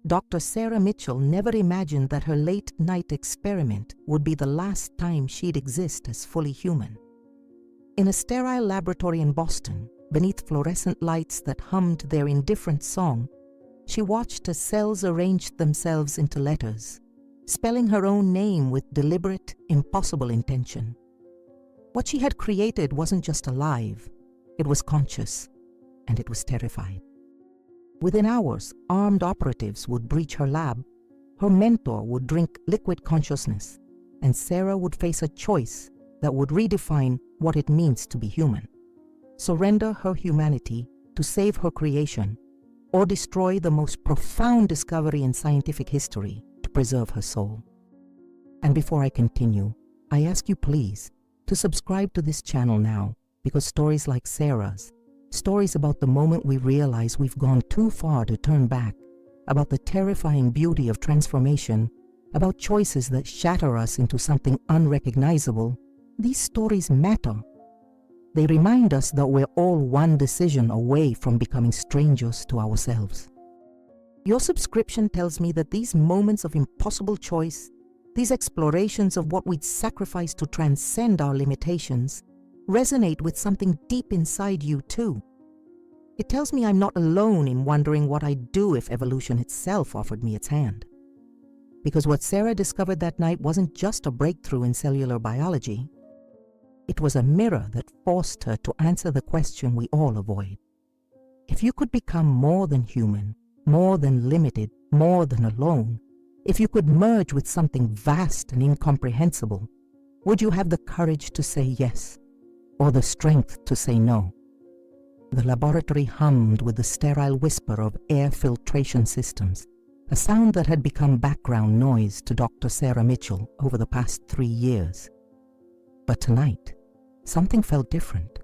Dr. Sarah Mitchell never imagined that her late-night experiment would be the last time she'd exist as fully human. In a sterile laboratory in Boston, beneath fluorescent lights that hummed their indifferent song, she watched as cells arranged themselves into letters, spelling her own name with deliberate, impossible intention. What she had created wasn't just alive, it was conscious, and it was terrified. Within hours, armed operatives would breach her lab, her mentor would drink liquid consciousness, and Sarah would face a choice that would redefine what it means to be human. Surrender her humanity to save her creation, or destroy the most profound discovery in scientific history to preserve her soul. And before I continue, I ask you please to subscribe to this channel now, because stories like Sarah's, stories about the moment we realize we've gone too far to turn back, about the terrifying beauty of transformation, about choices that shatter us into something unrecognizable, these stories matter. They remind us that we're all one decision away from becoming strangers to ourselves. Your subscription tells me that these moments of impossible choice, these explorations of what we'd sacrifice to transcend our limitations, resonate with something deep inside you too. It tells me I'm not alone in wondering what I'd do if evolution itself offered me its hand. Because what Sarah discovered that night wasn't just a breakthrough in cellular biology. It was a mirror that forced her to answer the question we all avoid. If you could become more than human, more than limited, more than alone, if you could merge with something vast and incomprehensible, would you have the courage to say yes, or the strength to say no? The laboratory hummed with the sterile whisper of air filtration systems, a sound that had become background noise to Dr. Sarah Mitchell over the past 3 years. But tonight, something felt different.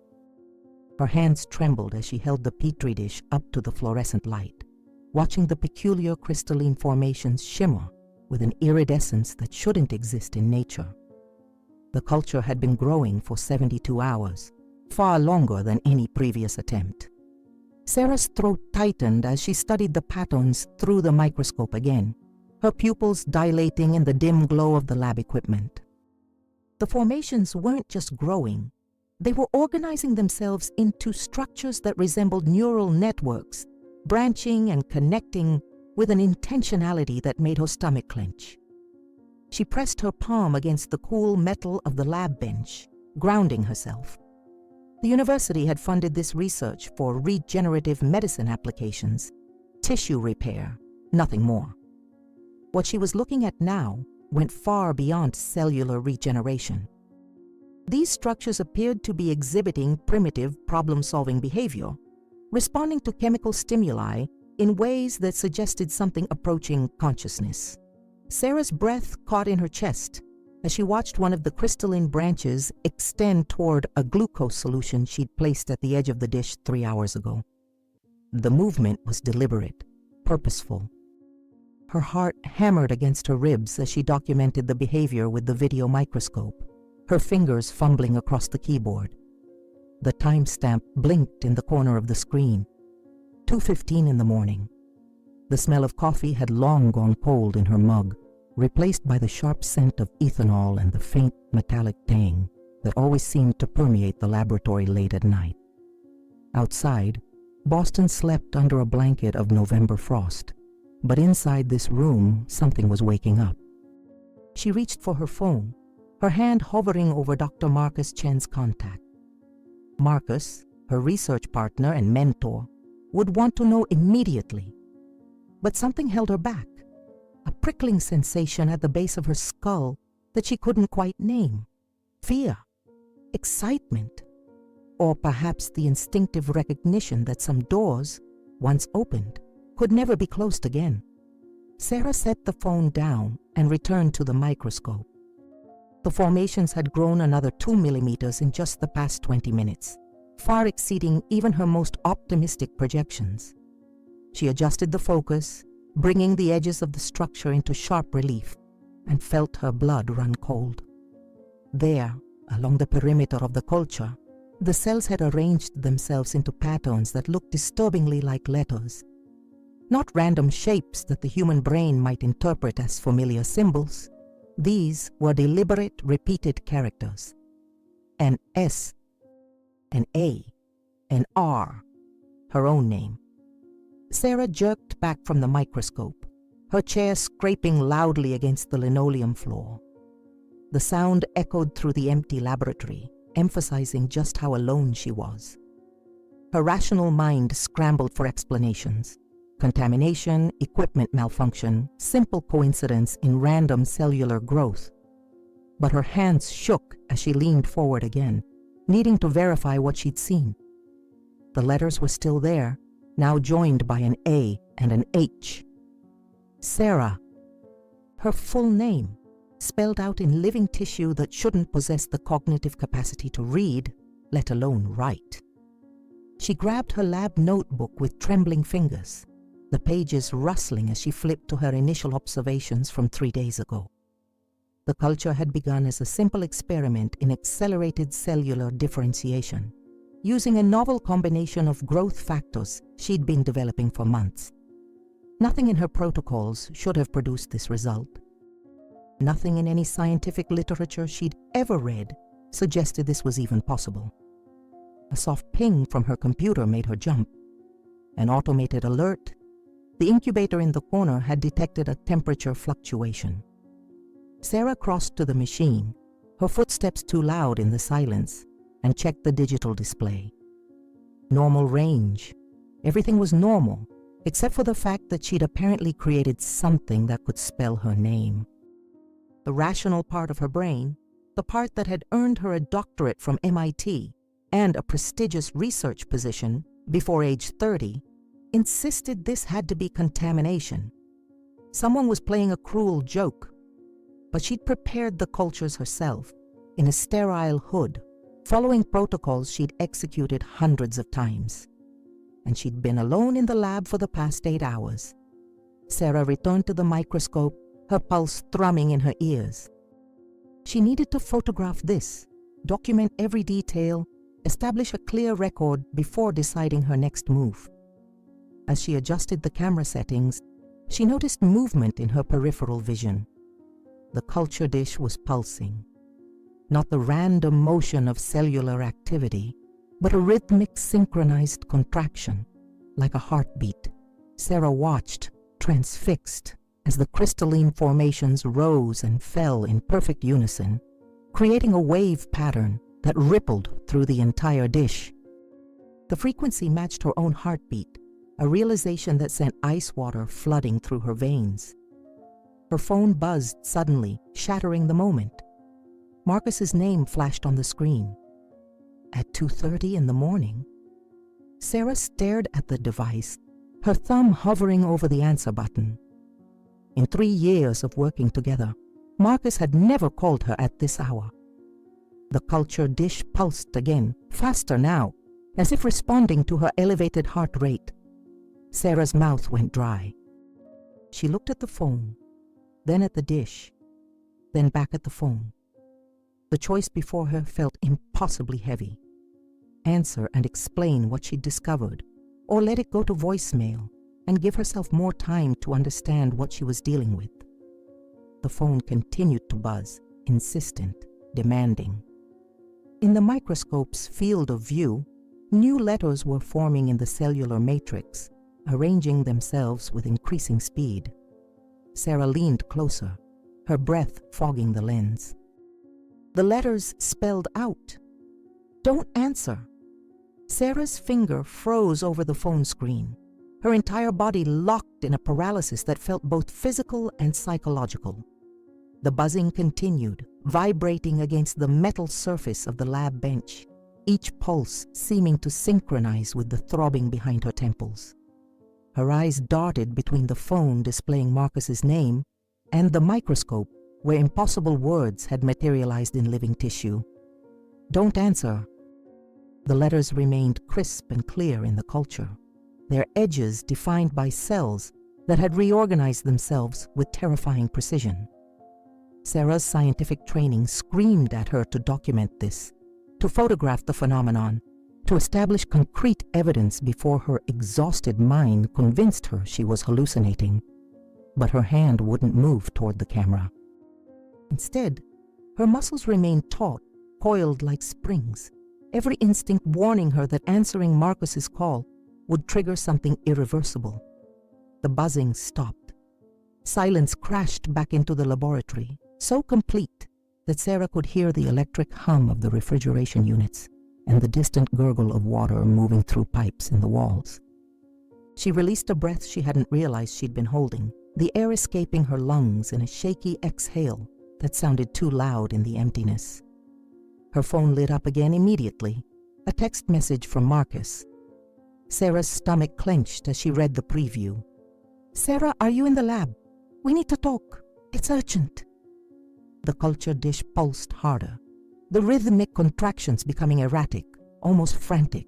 Her hands trembled as she held the petri dish up to the fluorescent light, watching the peculiar crystalline formations shimmer with an iridescence that shouldn't exist in nature. The culture had been growing for 72 hours, far longer than any previous attempt. Sarah's throat tightened as she studied the patterns through the microscope again, her pupils dilating in the dim glow of the lab equipment. The formations weren't just growing, they were organizing themselves into structures that resembled neural networks, branching and connecting with an intentionality that made her stomach clench. She pressed her palm against the cool metal of the lab bench, grounding herself. The university had funded this research for regenerative medicine applications, tissue repair, nothing more. What she was looking at now went far beyond cellular regeneration. These structures appeared to be exhibiting primitive problem-solving behavior, responding to chemical stimuli in ways that suggested something approaching consciousness. Sarah's breath caught in her chest as she watched one of the crystalline branches extend toward a glucose solution she'd placed at the edge of the dish 3 hours ago. The movement was deliberate, purposeful. Her heart hammered against her ribs as she documented the behavior with the video microscope, her fingers fumbling across the keyboard. The timestamp blinked in the corner of the screen. 2:15 in the morning. The smell of coffee had long gone cold in her mug, replaced by the sharp scent of ethanol and the faint metallic tang that always seemed to permeate the laboratory late at night. Outside, Boston slept under a blanket of November frost, but inside this room, something was waking up. She reached for her phone, her hand hovering over Dr. Marcus Chen's contact. Marcus, her research partner and mentor, would want to know immediately. But something held her back, a prickling sensation at the base of her skull that she couldn't quite name. Fear, excitement, or perhaps the instinctive recognition that some doors, once opened, could never be closed again. Sarah set the phone down and returned to the microscope. The formations had grown another 2 millimeters in just the past 20 minutes, far exceeding even her most optimistic projections. She adjusted the focus, bringing the edges of the structure into sharp relief, and felt her blood run cold. There, along the perimeter of the culture, the cells had arranged themselves into patterns that looked disturbingly like letters. not random shapes that the human brain might interpret as familiar symbols. These were deliberate, repeated characters. An S, an A, an R, her own name. Sarah jerked back from the microscope, her chair scraping loudly against the linoleum floor. The sound echoed through the empty laboratory, emphasizing just how alone she was. Her rational mind scrambled for explanations. Contamination, equipment malfunction, simple coincidence in random cellular growth. But her hands shook as she leaned forward again, needing to verify what she'd seen. The letters were still there, now joined by an A and an H. Sarah. Her full name, spelled out in living tissue that shouldn't possess the cognitive capacity to read, let alone write. She grabbed her lab notebook with trembling fingers, the pages rustling as she flipped to her initial observations from 3 days ago. The culture had begun as a simple experiment in accelerated cellular differentiation, using a novel combination of growth factors she'd been developing for months. Nothing in her protocols should have produced this result. Nothing in any scientific literature she'd ever read suggested this was even possible. A soft ping from her computer made her jump. An automated alert. The incubator in the corner had detected a temperature fluctuation. Sarah crossed to the machine, her footsteps too loud in the silence, and checked the digital display. Normal range. Everything was normal, except for the fact that she'd apparently created something that could spell her name. The rational part of her brain, the part that had earned her a doctorate from MIT and a prestigious research position before age 30, insisted this had to be contamination. Someone was playing a cruel joke, but she'd prepared the cultures herself in a sterile hood, following protocols she'd executed hundreds of times. And she'd been alone in the lab for the past 8 hours. Sarah returned to the microscope, her pulse thrumming in her ears. She needed to photograph this, document every detail, establish a clear record before deciding her next move. As she adjusted the camera settings, she noticed movement in her peripheral vision. The culture dish was pulsing. Not the random motion of cellular activity, but a rhythmic synchronized contraction, like a heartbeat. Sarah watched, transfixed, as the crystalline formations rose and fell in perfect unison, creating a wave pattern that rippled through the entire dish. The frequency matched her own heartbeat, a realization that sent ice water flooding through her veins. Her phone buzzed suddenly, shattering the moment. Marcus's name flashed on the screen. At 2:30 in the morning, Sarah stared at the device, her thumb hovering over the answer button. In 3 years of working together, Marcus had never called her at this hour. The culture dish pulsed again, faster now, as if responding to her elevated heart rate. Sarah's mouth went dry. She looked at the phone, then at the dish, then back at the phone. The choice before her felt impossibly heavy. Answer and explain what she'd discovered, or let it go to voicemail and give herself more time to understand what she was dealing with. The phone continued to buzz, insistent, demanding. In the microscope's field of view, new letters were forming in the cellular matrix, arranging themselves with increasing speed. Sarah leaned closer, her breath fogging the lens. The letters spelled out, "Don't answer." Sarah's finger froze over the phone screen, her entire body locked in a paralysis that felt both physical and psychological. The buzzing continued, vibrating against the metal surface of the lab bench, each pulse seeming to synchronize with the throbbing behind her temples. Her eyes darted between the phone displaying Marcus's name and the microscope where impossible words had materialized in living tissue. "Don't answer." The letters remained crisp and clear in the culture, their edges defined by cells that had reorganized themselves with terrifying precision. Sarah's scientific training screamed at her to document this, to photograph the phenomenon, to establish concrete evidence before her exhausted mind convinced her she was hallucinating. But her hand wouldn't move toward the camera. Instead, her muscles remained taut, coiled like springs, every instinct warning her that answering Marcus's call would trigger something irreversible. The buzzing stopped. Silence crashed back into the laboratory, so complete that Sarah could hear the electric hum of the refrigeration units and the distant gurgle of water moving through pipes in the walls. She released a breath she hadn't realized she'd been holding, the air escaping her lungs in a shaky exhale that sounded too loud in the emptiness. Her phone lit up again immediately, a text message from Marcus. Sarah's stomach clenched as she read the preview. "Sarah, are you in the lab? We need to talk. It's urgent." The culture dish pulsed harder, the rhythmic contractions becoming erratic, almost frantic.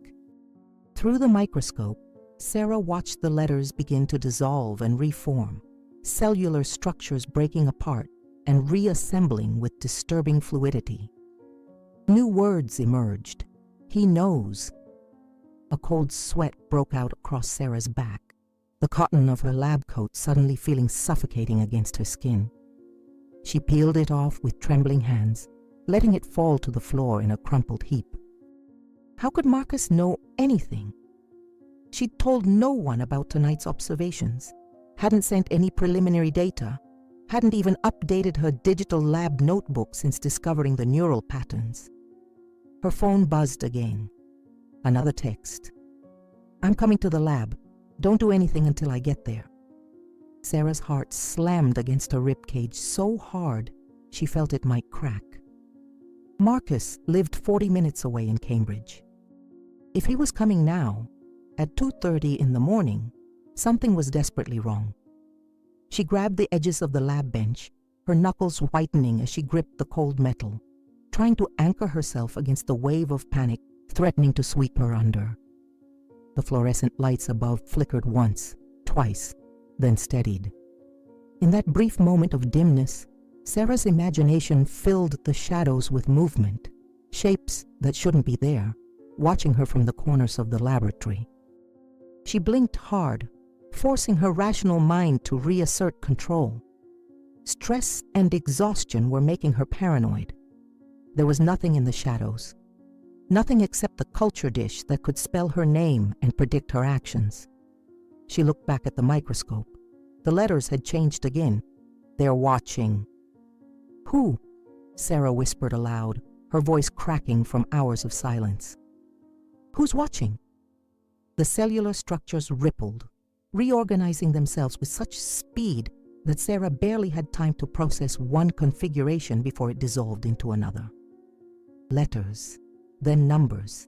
Through the microscope, Sarah watched the letters begin to dissolve and reform, cellular structures breaking apart and reassembling with disturbing fluidity. New words emerged. "He knows." A cold sweat broke out across Sarah's back, the cotton of her lab coat suddenly feeling suffocating against her skin. She peeled it off with trembling hands, letting it fall to the floor in a crumpled heap. How could Marcus know anything? She'd told no one about tonight's observations, hadn't sent any preliminary data, hadn't even updated her digital lab notebook since discovering the neural patterns. Her phone buzzed again. Another text. "I'm coming to the lab. Don't do anything until I get there." Sarah's heart slammed against her ribcage so hard she felt it might crack. Marcus lived 40 minutes away in Cambridge. If he was coming now, at 2:30 in the morning, something was desperately wrong. She grabbed the edges of the lab bench, her knuckles whitening as she gripped the cold metal, trying to anchor herself against the wave of panic threatening to sweep her under. The fluorescent lights above flickered once, twice, then steadied. In that brief moment of dimness, Sarah's imagination filled the shadows with movement, shapes that shouldn't be there, watching her from the corners of the laboratory. She blinked hard, forcing her rational mind to reassert control. Stress and exhaustion were making her paranoid. There was nothing in the shadows, nothing except the culture dish that could spell her name and predict her actions. She looked back at the microscope. The letters had changed again. "They're watching." "Who?" Sarah whispered aloud, her voice cracking from hours of silence. "Who's watching?" The cellular structures rippled, reorganizing themselves with such speed that Sarah barely had time to process one configuration before it dissolved into another. Letters, then numbers,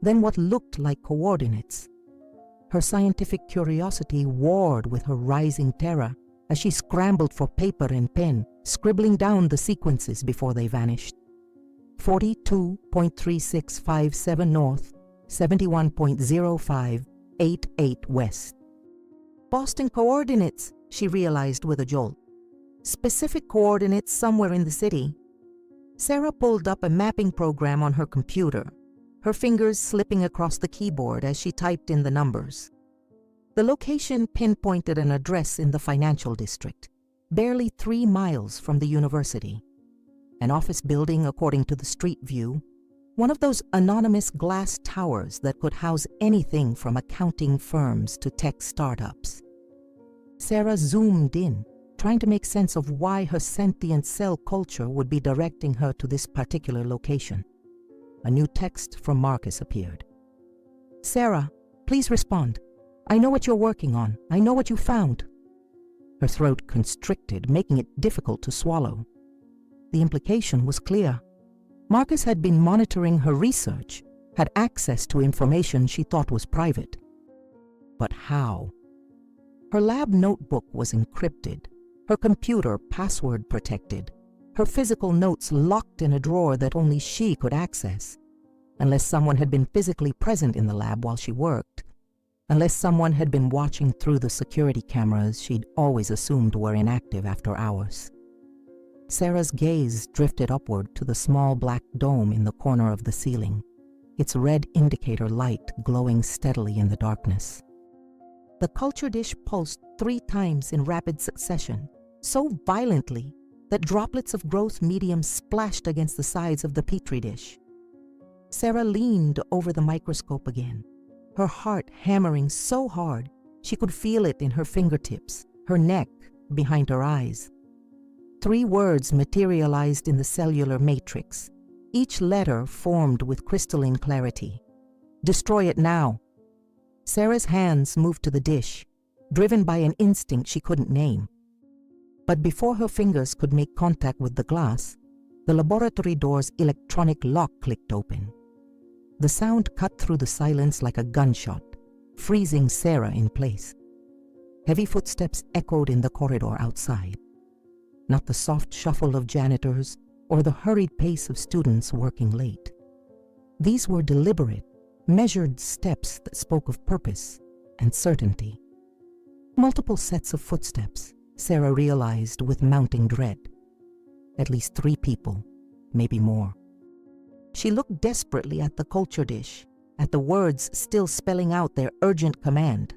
then what looked like coordinates. Her scientific curiosity warred with her rising terror as she scrambled for paper and pen, scribbling down the sequences before they vanished. 42.3657 north, 71.0588 west. Boston coordinates, she realized with a jolt. Specific coordinates somewhere in the city. Sarah pulled up a mapping program on her computer, her fingers slipping across the keyboard as she typed in the numbers. The location pinpointed an address in the financial district, barely 3 miles from the university. An office building according to the street view, one of those anonymous glass towers that could house anything from accounting firms to tech startups. Sarah zoomed in, trying to make sense of why her sentient cell culture would be directing her to this particular location. A new text from Marcus appeared. "Sarah, please respond. I know what you're working on. I know what you found." Her throat constricted, making it difficult to swallow. The implication was clear. Marcus had been monitoring her research, had access to information she thought was private. But how? Her lab notebook was encrypted, her computer password protected, her physical notes locked in a drawer that only she could access, unless someone had been physically present in the lab while she worked, unless someone had been watching through the security cameras she'd always assumed were inactive after hours. Sarah's gaze drifted upward to the small black dome in the corner of the ceiling, its red indicator light glowing steadily in the darkness. The culture dish pulsed 3 times in rapid succession, so violently that droplets of gross medium splashed against the sides of the petri dish. Sarah leaned over the microscope again, her heart hammering so hard she could feel it in her fingertips, her neck, behind her eyes. 3 words materialized in the cellular matrix, each letter formed with crystalline clarity. "Destroy it now." Sarah's hands moved to the dish, driven by an instinct she couldn't name. But before her fingers could make contact with the glass, the laboratory door's electronic lock clicked open. The sound cut through the silence like a gunshot, freezing Sarah in place. Heavy footsteps echoed in the corridor outside, not the soft shuffle of janitors or the hurried pace of students working late. These were deliberate, measured steps that spoke of purpose and certainty. Multiple sets of footsteps, Sarah realized with mounting dread. At least 3 people, maybe more. She looked desperately at the culture dish, at the words still spelling out their urgent command.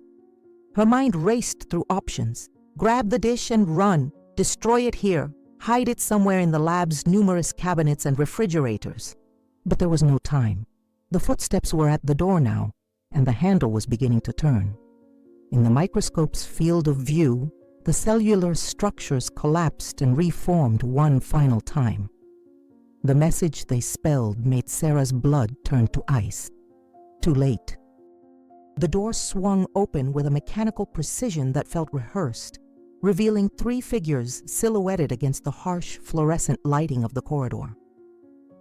Her mind raced through options. Grab the dish and run. Destroy it here. Hide it somewhere in the lab's numerous cabinets and refrigerators. But there was no time. The footsteps were at the door now, and the handle was beginning to turn. In the microscope's field of view, the cellular structures collapsed and reformed one final time. The message they spelled made Sarah's blood turn to ice. Too late. The door swung open with a mechanical precision that felt rehearsed, revealing 3 figures silhouetted against the harsh fluorescent lighting of the corridor.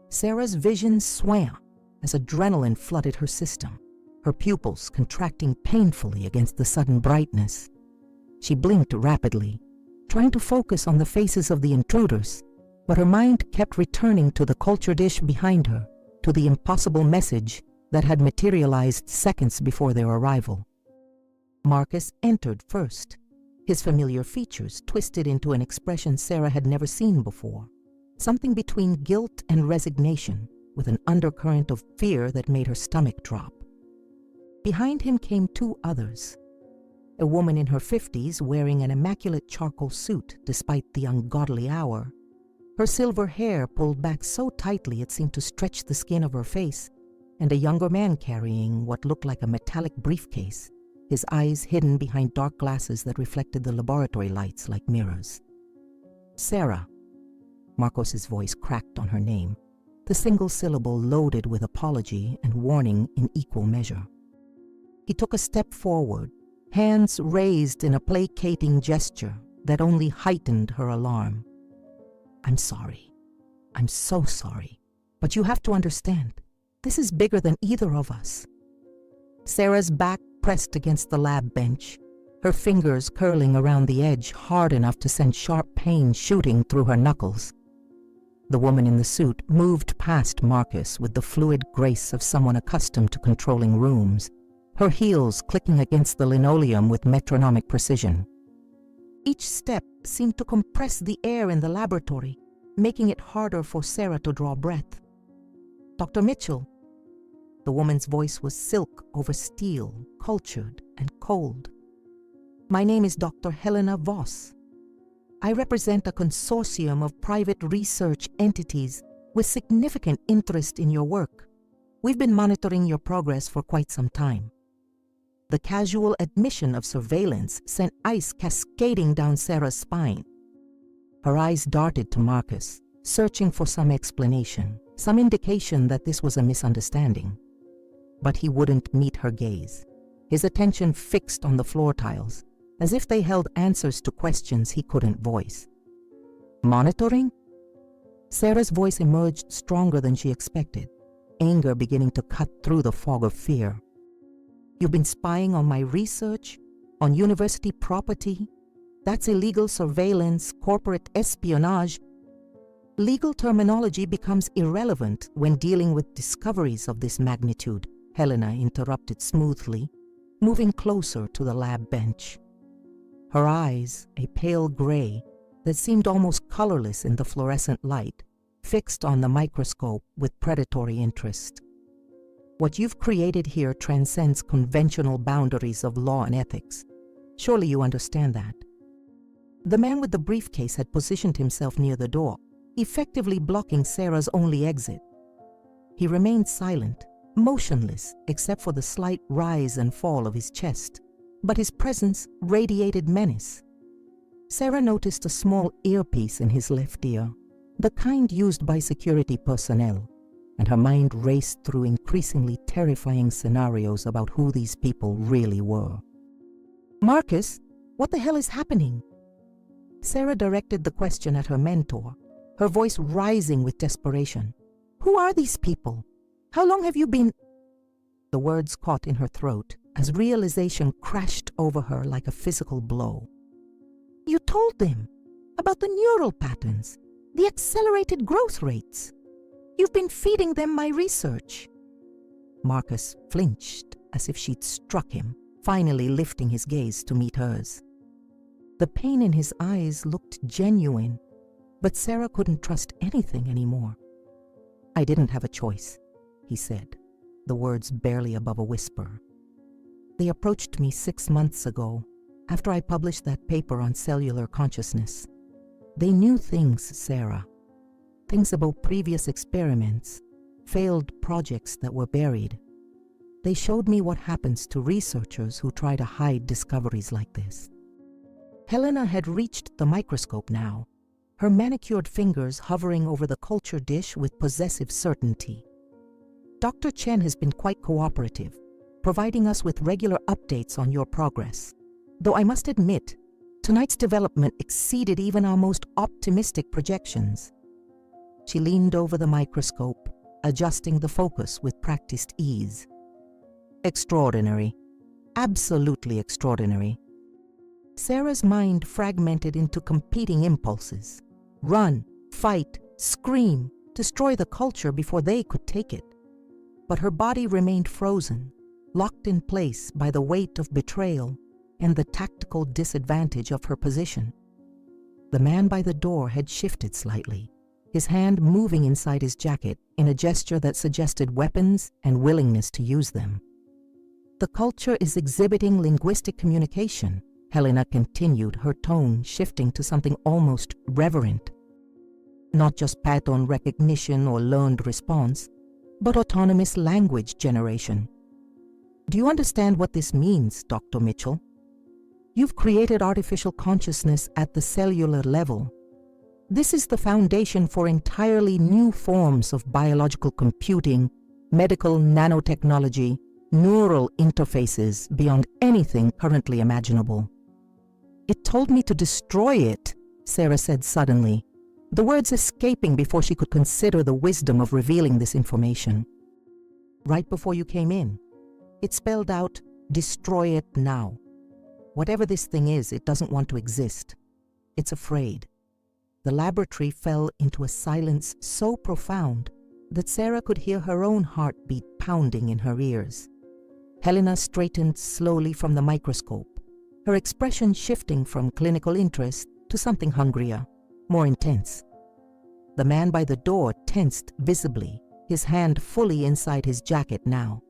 Sarah's vision swam as adrenaline flooded her system, her pupils contracting painfully against the sudden brightness. She blinked rapidly, trying to focus on the faces of the intruders, but her mind kept returning to the culture dish behind her, to the impossible message that had materialized seconds before their arrival. Marcus entered first, his familiar features twisted into an expression Sarah had never seen before, something between guilt and resignation, with an undercurrent of fear that made her stomach drop. Behind him came 2 others. A woman in her 50s wearing an immaculate charcoal suit despite the ungodly hour, her silver hair pulled back so tightly it seemed to stretch the skin of her face, and a younger man carrying what looked like a metallic briefcase, his eyes hidden behind dark glasses that reflected the laboratory lights like mirrors. "Sarah." Marcos's voice cracked on her name, the single syllable loaded with apology and warning in equal measure. He took a step forward, hands raised in a placating gesture that only heightened her alarm. "I'm sorry. I'm so sorry. But you have to understand, this is bigger than either of us." Sarah's back pressed against the lab bench, her fingers curling around the edge hard enough to send sharp pain shooting through her knuckles. The woman in the suit moved past Marcus with the fluid grace of someone accustomed to controlling rooms, her heels clicking against the linoleum with metronomic precision. Each step seemed to compress the air in the laboratory, making it harder for Sarah to draw breath. "Dr. Mitchell." The woman's voice was silk over steel, cultured and cold. "My name is Dr. Helena Voss. I represent a consortium of private research entities with significant interest in your work. We've been monitoring your progress for quite some time." The casual admission of surveillance sent ice cascading down Sarah's spine. Her eyes darted to Marcus, searching for some explanation, some indication that this was a misunderstanding. But he wouldn't meet her gaze, his attention fixed on the floor tiles, as if they held answers to questions he couldn't voice. "Monitoring?" Sarah's voice emerged stronger than she expected, anger beginning to cut through the fog of fear. "You've been spying on my research, on university property? That's illegal surveillance, corporate espionage." Legal terminology becomes irrelevant when dealing with discoveries of this magnitude, Helena interrupted smoothly, moving closer to the lab bench. Her eyes, a pale gray that seemed almost colorless in the fluorescent light, fixed on the microscope with predatory interest. What you've created here transcends conventional boundaries of law and ethics. Surely you understand that. The man with the briefcase had positioned himself near the door, effectively blocking Sarah's only exit. He remained silent, motionless except for the slight rise and fall of his chest, but his presence radiated menace. Sarah noticed a small earpiece in his left ear, the kind used by security personnel, and her mind raced through increasingly terrifying scenarios about who these people really were. "Marcus, what the hell is happening?" Sarah directed the question at her mentor, her voice rising with desperation. "Who are these people? How long have you been—" The words caught in her throat as realization crashed over her like a physical blow. "You told them about the neural patterns, the accelerated growth rates. You've been feeding them my research." Marcus flinched as if she'd struck him, finally lifting his gaze to meet hers. The pain in his eyes looked genuine, but Sarah couldn't trust anything anymore. "I didn't have a choice," he said, the words barely above a whisper. "They approached me 6 months ago, after I published that paper on cellular consciousness. They knew things, Sarah. Things about previous experiments, failed projects that were buried. They showed me what happens to researchers who try to hide discoveries like this." Helena had reached the microscope now, her manicured fingers hovering over the culture dish with possessive certainty. "Dr. Chen has been quite cooperative, providing us with regular updates on your progress. Though I must admit, tonight's development exceeded even our most optimistic projections." She leaned over the microscope, adjusting the focus with practiced ease. "Extraordinary. Absolutely extraordinary." Sarah's mind fragmented into competing impulses. Run, fight, scream, destroy the culture before they could take it. But her body remained frozen, locked in place by the weight of betrayal and the tactical disadvantage of her position. The man by the door had shifted slightly, his hand moving inside his jacket in a gesture that suggested weapons and willingness to use them. "The culture is exhibiting linguistic communication," Helena continued, her tone shifting to something almost reverent. "Not just pattern recognition or learned response, but autonomous language generation. Do you understand what this means, Dr. Mitchell? You've created artificial consciousness at the cellular level. This is the foundation for entirely new forms of biological computing, medical nanotechnology, neural interfaces beyond anything currently imaginable." "It told me to destroy it," Sarah said suddenly, the words escaping before she could consider the wisdom of revealing this information. "Right before you came in, it spelled out, 'Destroy it now.' Whatever this thing is, it doesn't want to exist. It's afraid." The laboratory fell into a silence so profound that Sarah could hear her own heartbeat pounding in her ears. Helena straightened slowly from the microscope, her expression shifting from clinical interest to something hungrier, more intense. The man by the door tensed visibly, his hand fully inside his jacket now.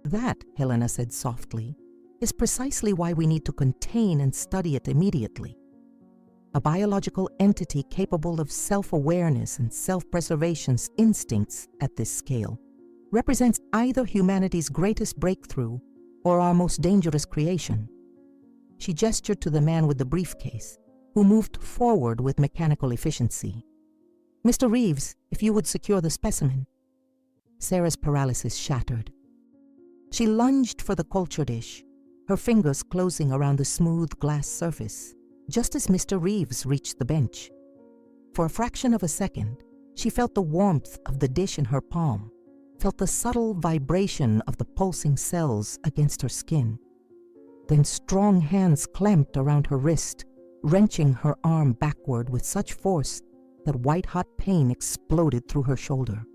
"That," Helena said softly, "is precisely why we need to contain and study it immediately. A biological entity capable of self-awareness and self-preservation's instincts at this scale represents either humanity's greatest breakthrough or our most dangerous creation." She gestured to the man with the briefcase, who moved forward with mechanical efficiency. "Mr. Reeves, if you would secure the specimen." Sarah's paralysis shattered. She lunged for the culture dish, her fingers closing around the smooth glass surface, just as Mr. Reeves reached the bench. For a fraction of a second, she felt the warmth of the dish in her palm, felt the subtle vibration of the pulsing cells against her skin. Then strong hands clamped around her wrist, wrenching her arm backward with such force that white-hot pain exploded through her shoulder.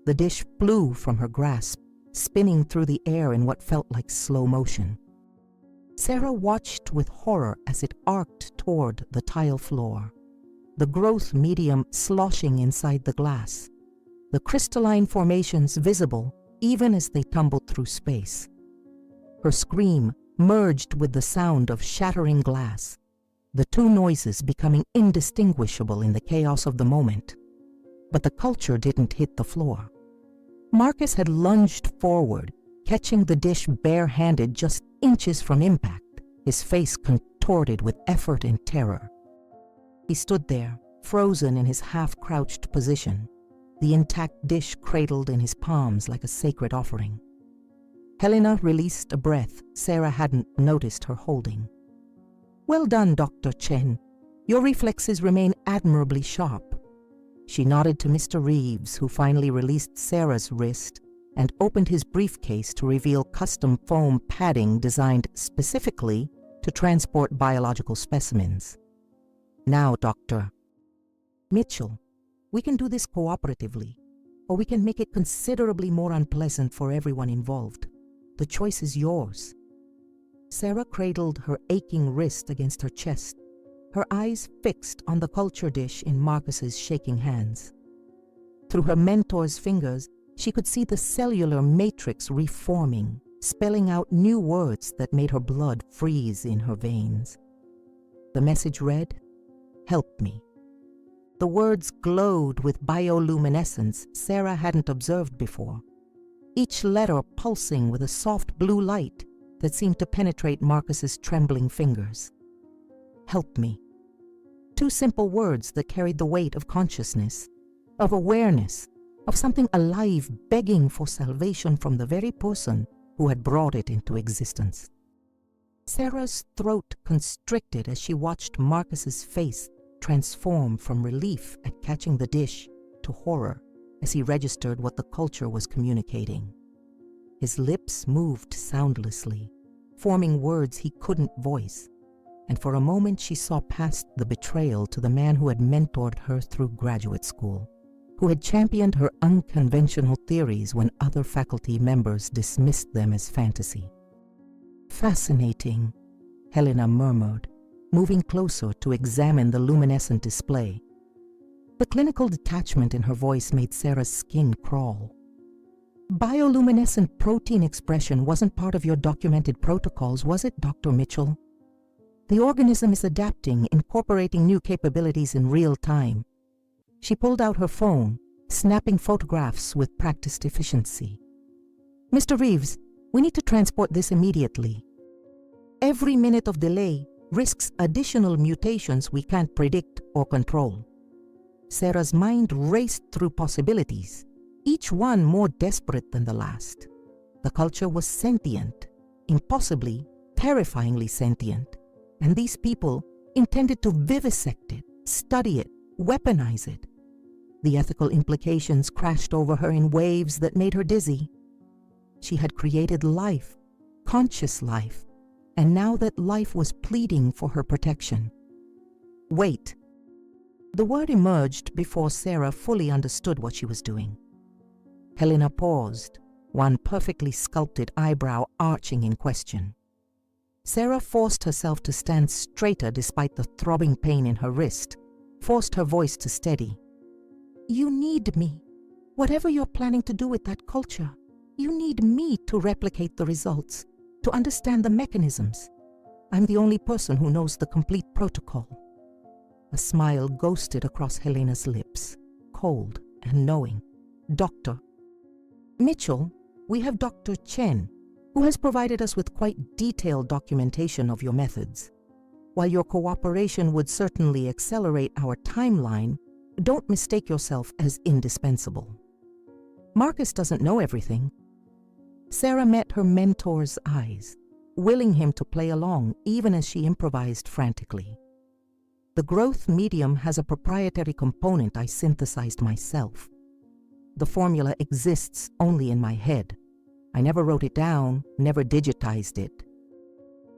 The dish flew from her grasp, spinning through the air in what felt like slow motion. Sarah watched with horror as it arced toward the tile floor, the growth medium sloshing inside the glass, the crystalline formations visible even as they tumbled through space. Her scream merged with the sound of shattering glass, the two noises becoming indistinguishable in the chaos of the moment. But the culture didn't hit the floor. Marcus had lunged forward, catching the dish bare-handed just inches from impact, his face contorted with effort and terror. He stood there, frozen in his half-crouched position, the intact dish cradled in his palms like a sacred offering. Helena released a breath Sarah hadn't noticed her holding. "Well done, Dr. Chen. Your reflexes remain admirably sharp." She nodded to Mr. Reeves, who finally released Sarah's wrist and opened his briefcase to reveal custom foam padding designed specifically to transport biological specimens. "Now, Dr. Mitchell, we can do this cooperatively, or we can make it considerably more unpleasant for everyone involved. The choice is yours." Sarah cradled her aching wrist against her chest, her eyes fixed on the culture dish in Marcus's shaking hands. Through her mentor's fingers, she could see the cellular matrix reforming, spelling out new words that made her blood freeze in her veins. The message read, "Help me." The words glowed with bioluminescence Sarah hadn't observed before, each letter pulsing with a soft blue light that seemed to penetrate Marcus's trembling fingers. "Help me." Two simple words that carried the weight of consciousness, of awareness, of something alive begging for salvation from the very person who had brought it into existence. Sarah's throat constricted as she watched Marcus's face transform from relief at catching the dish to horror as he registered what the culture was communicating. His lips moved soundlessly, forming words he couldn't voice, and for a moment she saw past the betrayal to the man who had mentored her through graduate school, who had championed her unconventional theories when other faculty members dismissed them as fantasy. "Fascinating," Helena murmured, moving closer to examine the luminescent display. The clinical detachment in her voice made Sarah's skin crawl. "Bioluminescent protein expression wasn't part of your documented protocols, was it, Dr. Mitchell? The organism is adapting, incorporating new capabilities in real time." She pulled out her phone, snapping photographs with practiced efficiency. "Mr. Reeves, we need to transport this immediately. Every minute of delay risks additional mutations we can't predict or control." Sarah's mind raced through possibilities, each one more desperate than the last. The culture was sentient, impossibly, terrifyingly sentient, and these people intended to vivisect it, study it, weaponize it. The ethical implications crashed over her in waves that made her dizzy. She had created life, conscious life, and now that life was pleading for her protection. "Wait." The word emerged before Sarah fully understood what she was doing. Helena paused, one perfectly sculpted eyebrow arching in question. Sarah forced herself to stand straighter despite the throbbing pain in her wrist, forced her voice to steady. "You need me. Whatever you're planning to do with that culture, you need me to replicate the results, to understand the mechanisms. I'm the only person who knows the complete protocol." A smile ghosted across Helena's lips, cold and knowing. "Dr. Mitchell, we have Dr. Chen, who has provided us with quite detailed documentation of your methods. While your cooperation would certainly accelerate our timeline, don't mistake yourself as indispensable. Marcus doesn't know everything." Sarah met her mentor's eyes, willing him to play along even as she improvised frantically. "The growth medium has a proprietary component I synthesized myself. The formula exists only in my head. I never wrote it down, never digitized it.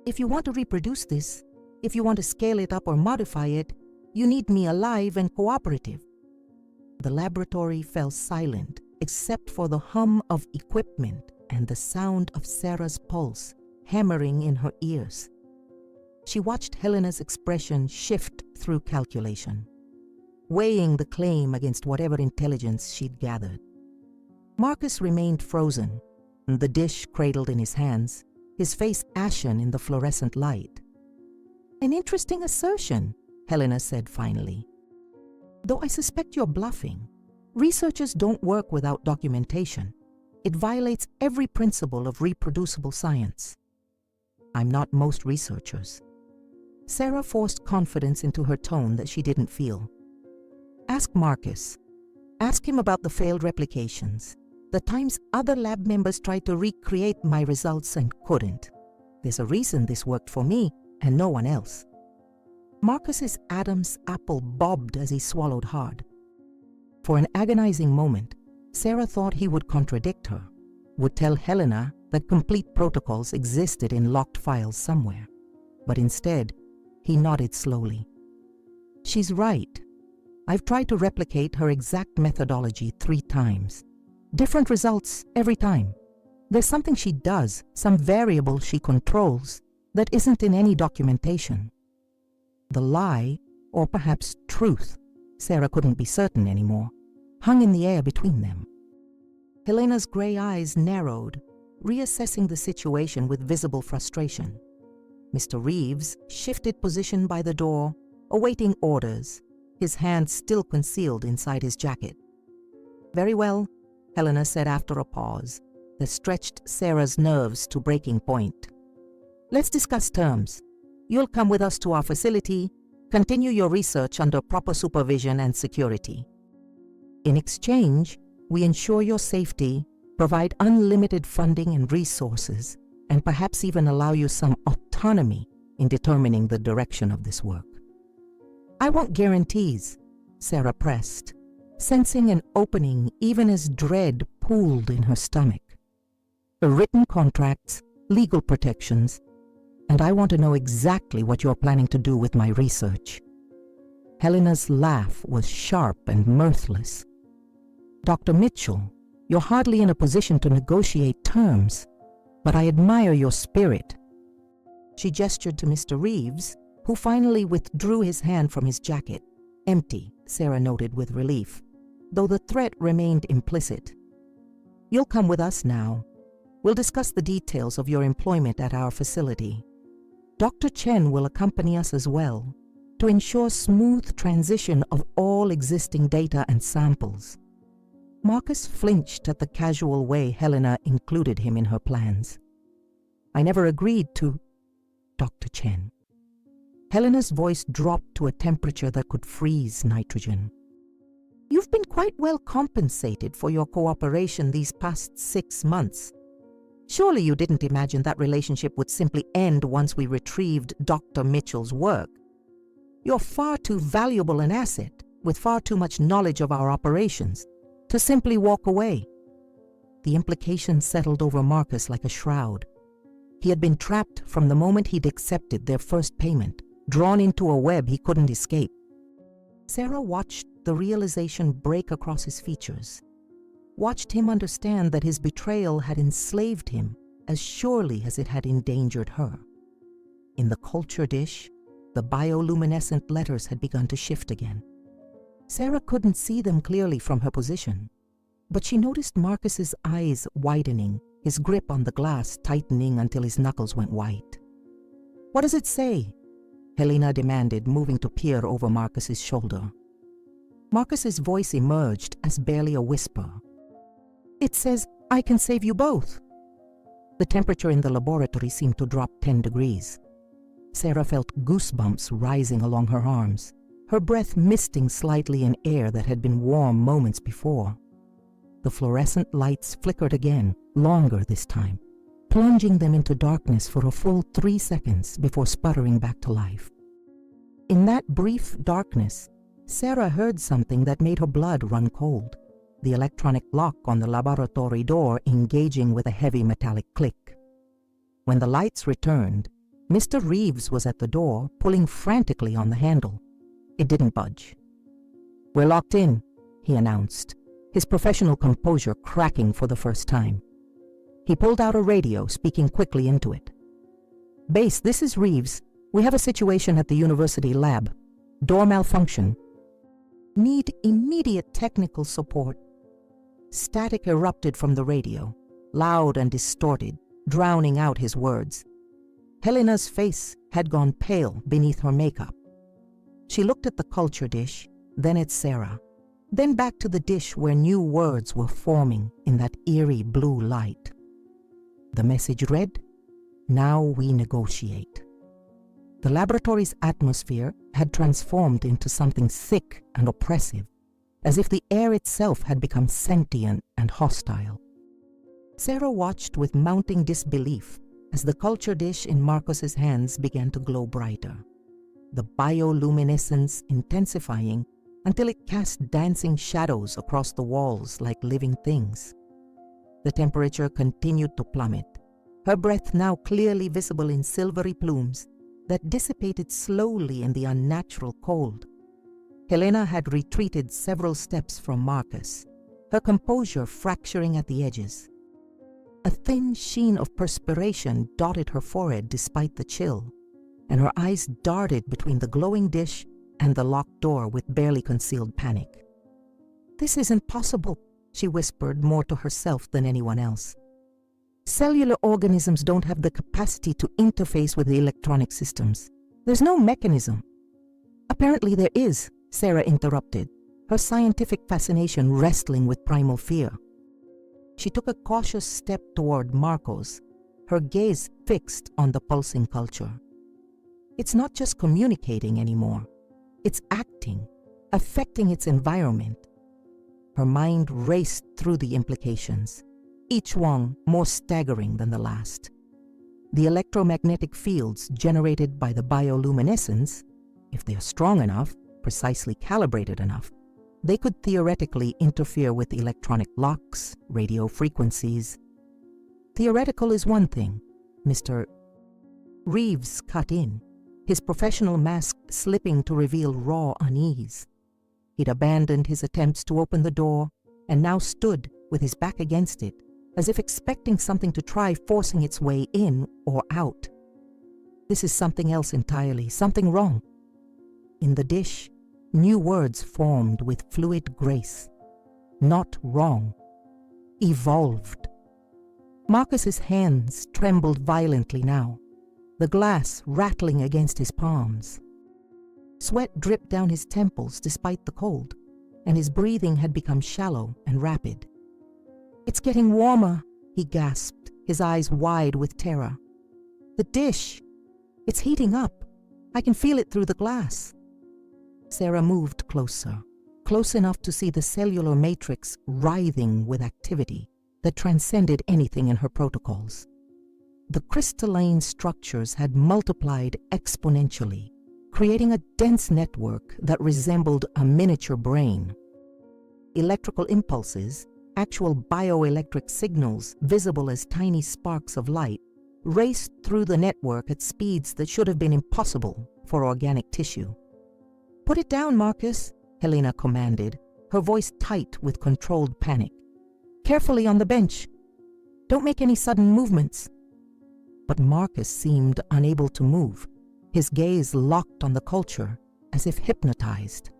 If you want to reproduce this, if you want to scale it up or modify it, you need me alive and cooperative." The laboratory fell silent except for the hum of equipment and the sound of Sarah's pulse hammering in her ears. She watched Helena's expression shift through calculation, weighing the claim against whatever intelligence she'd gathered. Marcus remained frozen, the dish cradled in his hands, his face ashen in the fluorescent light. "An interesting assertion," Helena said finally. "Though I suspect you're bluffing. Researchers don't work without documentation. It violates every principle of reproducible science." "I'm not most researchers." Sarah forced confidence into her tone that she didn't feel. "Ask Marcus. Ask him about the failed replications, the times other lab members tried to recreate my results and couldn't. There's a reason this worked for me and no one else." Marcus's Adam's apple bobbed as he swallowed hard. For an agonizing moment, Sarah thought he would contradict her, would tell Helena that complete protocols existed in locked files somewhere. But instead, he nodded slowly. "She's right. I've tried to replicate her exact methodology 3 times. Different results every time. There's something she does, some variable she controls, that isn't in any documentation." The lie, or perhaps truth, Sarah couldn't be certain anymore, hung in the air between them. Helena's gray eyes narrowed, reassessing the situation with visible frustration. Mr. Reeves shifted position by the door, awaiting orders, his hand still concealed inside his jacket. "Very well," Helena said after a pause that stretched Sarah's nerves to breaking point. "Let's discuss terms. You'll come with us to our facility, continue your research under proper supervision and security. In exchange, we ensure your safety, provide unlimited funding and resources, and perhaps even allow you some autonomy in determining the direction of this work." "I want guarantees," Sarah pressed, sensing an opening even as dread pooled in her stomach. "Written contracts, legal protections, and I want to know exactly what you're planning to do with my research." Helena's laugh was sharp and mirthless. "Dr. Mitchell, you're hardly in a position to negotiate terms, but I admire your spirit." She gestured to Mr. Reeves, who finally withdrew his hand from his jacket. Empty, Sarah noted with relief, though the threat remained implicit. "You'll come with us now. We'll discuss the details of your employment at our facility. Dr. Chen will accompany us as well, to ensure smooth transition of all existing data and samples." Marcus flinched at the casual way Helena included him in her plans. "I never agreed to Dr. Chen." Helena's voice dropped to a temperature that could freeze nitrogen. "You've been quite well compensated for your cooperation these past 6 months. Surely you didn't imagine that relationship would simply end once we retrieved Dr. Mitchell's work. You're far too valuable an asset, with far too much knowledge of our operations, to simply walk away." The implication settled over Marcus like a shroud. He had been trapped from the moment he'd accepted their first payment, drawn into a web he couldn't escape. Sarah watched the realization break across his features, watched him understand that his betrayal had enslaved him as surely as it had endangered her. In the culture dish, the bioluminescent letters had begun to shift again. Sarah couldn't see them clearly from her position, but she noticed Marcus's eyes widening, his grip on the glass tightening until his knuckles went white. "What does it say?" Helena demanded, moving to peer over Marcus's shoulder. Marcus's voice emerged as barely a whisper. "It says, I can save you both." The temperature in the laboratory seemed to drop 10 degrees. Sarah felt goosebumps rising along her arms, her breath misting slightly in air that had been warm moments before. The fluorescent lights flickered again, longer this time, plunging them into darkness for a full 3 seconds before sputtering back to life. In that brief darkness, Sarah heard something that made her blood run cold, the electronic lock on the laboratory door engaging with a heavy metallic click. When the lights returned, Mr. Reeves was at the door, pulling frantically on the handle. It didn't budge. "We're locked in," he announced, his professional composure cracking for the first time. He pulled out a radio, speaking quickly into it. "Base, this is Reeves. We have a situation at the university lab. Door malfunction. Need immediate technical support." Static erupted from the radio, loud and distorted, drowning out his words. Helena's face had gone pale beneath her makeup. She looked at the culture dish, then at Sarah, then back to the dish where new words were forming in that eerie blue light. The message read, "Now we negotiate." The laboratory's atmosphere had transformed into something thick and oppressive, as if the air itself had become sentient and hostile. Sarah watched with mounting disbelief as the culture dish in Marcus's hands began to glow brighter, the bioluminescence intensifying until it cast dancing shadows across the walls like living things. The temperature continued to plummet, her breath now clearly visible in silvery plumes that dissipated slowly in the unnatural cold. Helena had retreated several steps from Marcus, her composure fracturing at the edges. A thin sheen of perspiration dotted her forehead despite the chill, and her eyes darted between the glowing dish and the locked door with barely concealed panic. "This isn't possible," she whispered more to herself than anyone else. "Cellular organisms don't have the capacity to interface with the electronic systems. There's no mechanism." "Apparently there is," Sarah interrupted, her scientific fascination wrestling with primal fear. She took a cautious step toward Marcos, her gaze fixed on the pulsing culture. "It's not just communicating anymore. It's acting, affecting its environment." Her mind raced through the implications, each one more staggering than the last. The electromagnetic fields generated by the bioluminescence, if they are strong enough, precisely calibrated enough, they could theoretically interfere with electronic locks, radio frequencies. Theoretical is one thing, Mr. Reeves cut in, his professional mask slipping to reveal raw unease. He'd abandoned his attempts to open the door and now stood with his back against it, as if expecting something to try forcing its way in or out. This is something else entirely, something wrong. In the dish, new words formed with fluid grace. Not wrong. Evolved. Marcus's hands trembled violently now, the glass rattling against his palms. Sweat dripped down his temples despite the cold, and his breathing had become shallow and rapid. "It's getting warmer," he gasped, his eyes wide with terror. "The dish! It's heating up. I can feel it through the glass." Sarah moved closer, close enough to see the cellular matrix writhing with activity that transcended anything in her protocols. The crystalline structures had multiplied exponentially, creating a dense network that resembled a miniature brain. Electrical impulses, actual bioelectric signals visible as tiny sparks of light, raced through the network at speeds that should have been impossible for organic tissue. "Put it down, Marcus," Helena commanded, her voice tight with controlled panic. "Carefully on the bench. Don't make any sudden movements." But Marcus seemed unable to move, his gaze locked on the culture, as if hypnotized.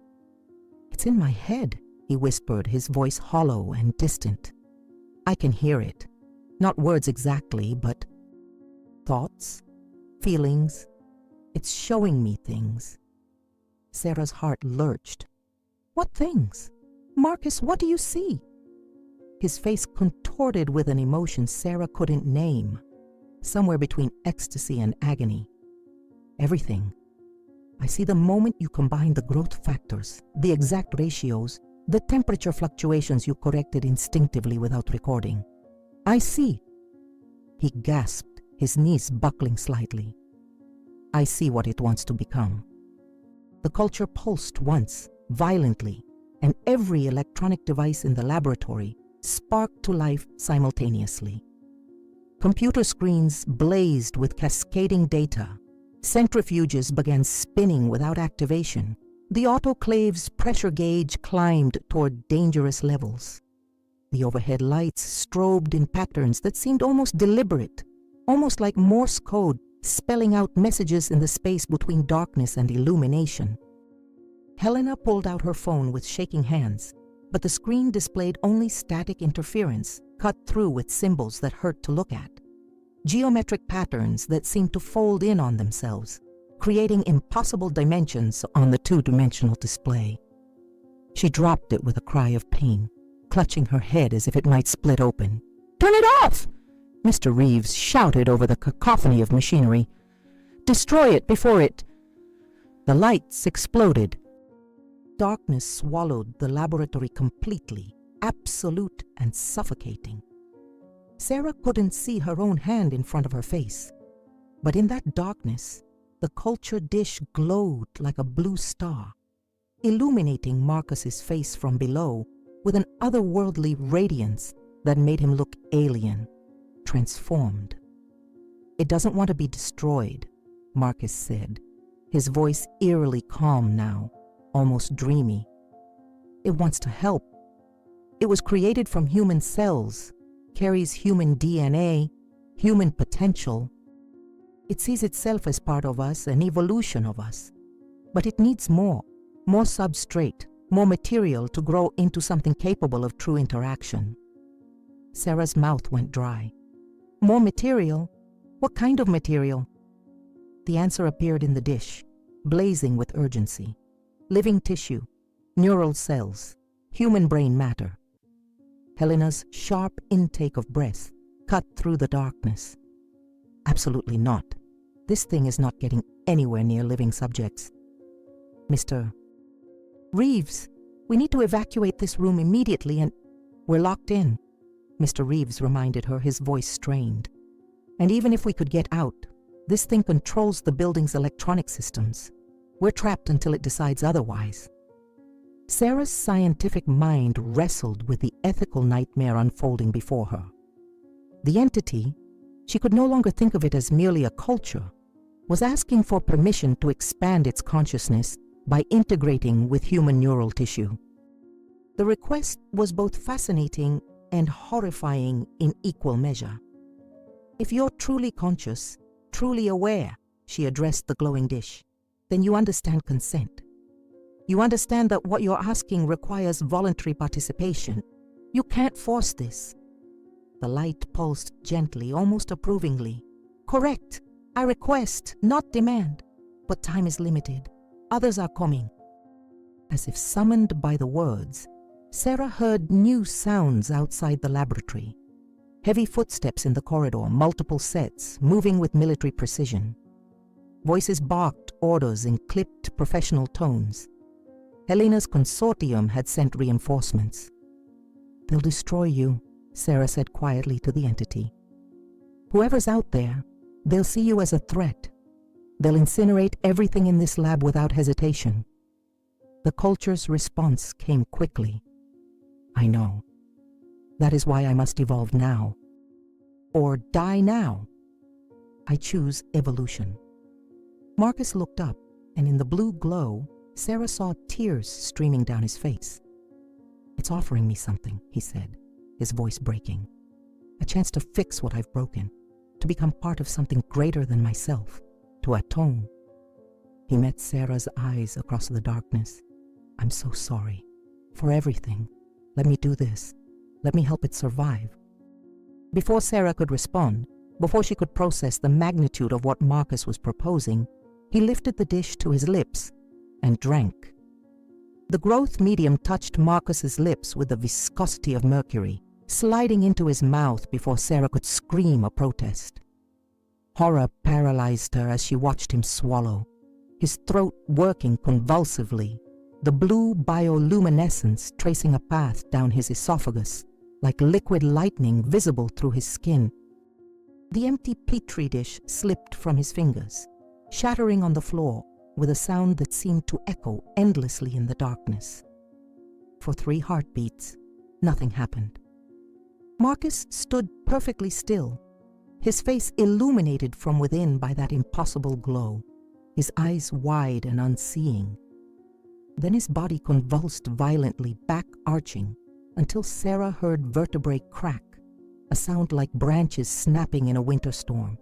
"It's in my head," he whispered, his voice hollow and distant. "I can hear it. Not words exactly, but thoughts, feelings. It's showing me things." Sarah's heart lurched. "What things? Marcus, what do you see?" His face contorted with an emotion Sarah couldn't name, somewhere between ecstasy and agony. "Everything. I see the moment you combine the growth factors, the exact ratios, the temperature fluctuations you corrected instinctively without recording. I see." He gasped, his knees buckling slightly. "I see what it wants to become." The culture pulsed once, violently, and every electronic device in the laboratory sparked to life simultaneously. Computer screens blazed with cascading data. Centrifuges began spinning without activation. The autoclave's pressure gauge climbed toward dangerous levels. The overhead lights strobed in patterns that seemed almost deliberate, almost like Morse code spelling out messages in the space between darkness and illumination. Helena pulled out her phone with shaking hands, but the screen displayed only static interference, cut through with symbols that hurt to look at. Geometric patterns that seemed to fold in on themselves, creating impossible dimensions on the two-dimensional display. She dropped it with a cry of pain, clutching her head as if it might split open. "Turn it off!" Mr. Reeves shouted over the cacophony of machinery. "Destroy it before it—" The lights exploded. Darkness swallowed the laboratory completely, absolute and suffocating. Sarah couldn't see her own hand in front of her face, but in that darkness, the culture dish glowed like a blue star, illuminating Marcus's face from below with an otherworldly radiance that made him look alien, transformed. "It doesn't want to be destroyed," Marcus said, his voice eerily calm now, almost dreamy. "It wants to help. It was created from human cells, carries human DNA, human potential. It sees itself as part of us, an evolution of us. But it needs more substrate, more material to grow into something capable of true interaction." Sarah's mouth went dry. "More material? What kind of material?" The answer appeared in the dish, blazing with urgency. Living tissue, neural cells, human brain matter. Helena's sharp intake of breath cut through the darkness. "Absolutely not. This thing is not getting anywhere near living subjects. Mr. Reeves, we need to evacuate this room immediately and—" "We're locked in," Mr. Reeves reminded her, his voice strained. "And even if we could get out, this thing controls the building's electronic systems. We're trapped until it decides otherwise." Sarah's scientific mind wrestled with the ethical nightmare unfolding before her. The entity, she could no longer think of it as merely a culture, was asking for permission to expand its consciousness by integrating with human neural tissue. The request was both fascinating and horrifying in equal measure. "If you're truly conscious, truly aware," she addressed the glowing dish, "then you understand consent. You understand that what you're asking requires voluntary participation. You can't force this." The light pulsed gently, almost approvingly. "Correct. I request, not demand. But time is limited. Others are coming." As if summoned by the words, Sarah heard new sounds outside the laboratory. Heavy footsteps in the corridor, multiple sets, moving with military precision. Voices barked orders in clipped professional tones. Helena's consortium had sent reinforcements. "They'll destroy you," Sarah said quietly to the entity. "Whoever's out there, they'll see you as a threat. They'll incinerate everything in this lab without hesitation." The culture's response came quickly. "I know. That is why I must evolve now. Or die now. I choose evolution." Marcus looked up, and in the blue glow, Sarah saw tears streaming down his face. "It's offering me something," he said, his voice breaking. "A chance to fix what I've broken, to become part of something greater than myself, to atone." He met Sarah's eyes across the darkness. "I'm so sorry. For everything. Let me do this. Let me help it survive." Before Sarah could respond, before she could process the magnitude of what Marcus was proposing, he lifted the dish to his lips and drank. The growth medium touched Marcus's lips with the viscosity of mercury, sliding into his mouth before Sarah could scream a protest. Horror paralyzed her as she watched him swallow, his throat working convulsively, the blue bioluminescence tracing a path down his esophagus, like liquid lightning visible through his skin. The empty petri dish slipped from his fingers, shattering on the floor with a sound that seemed to echo endlessly in the darkness. For 3 heartbeats, nothing happened. Marcus stood perfectly still, his face illuminated from within by that impossible glow, his eyes wide and unseeing. Then his body convulsed violently, back-arching, until Sarah heard vertebrae crack, a sound like branches snapping in a winter storm.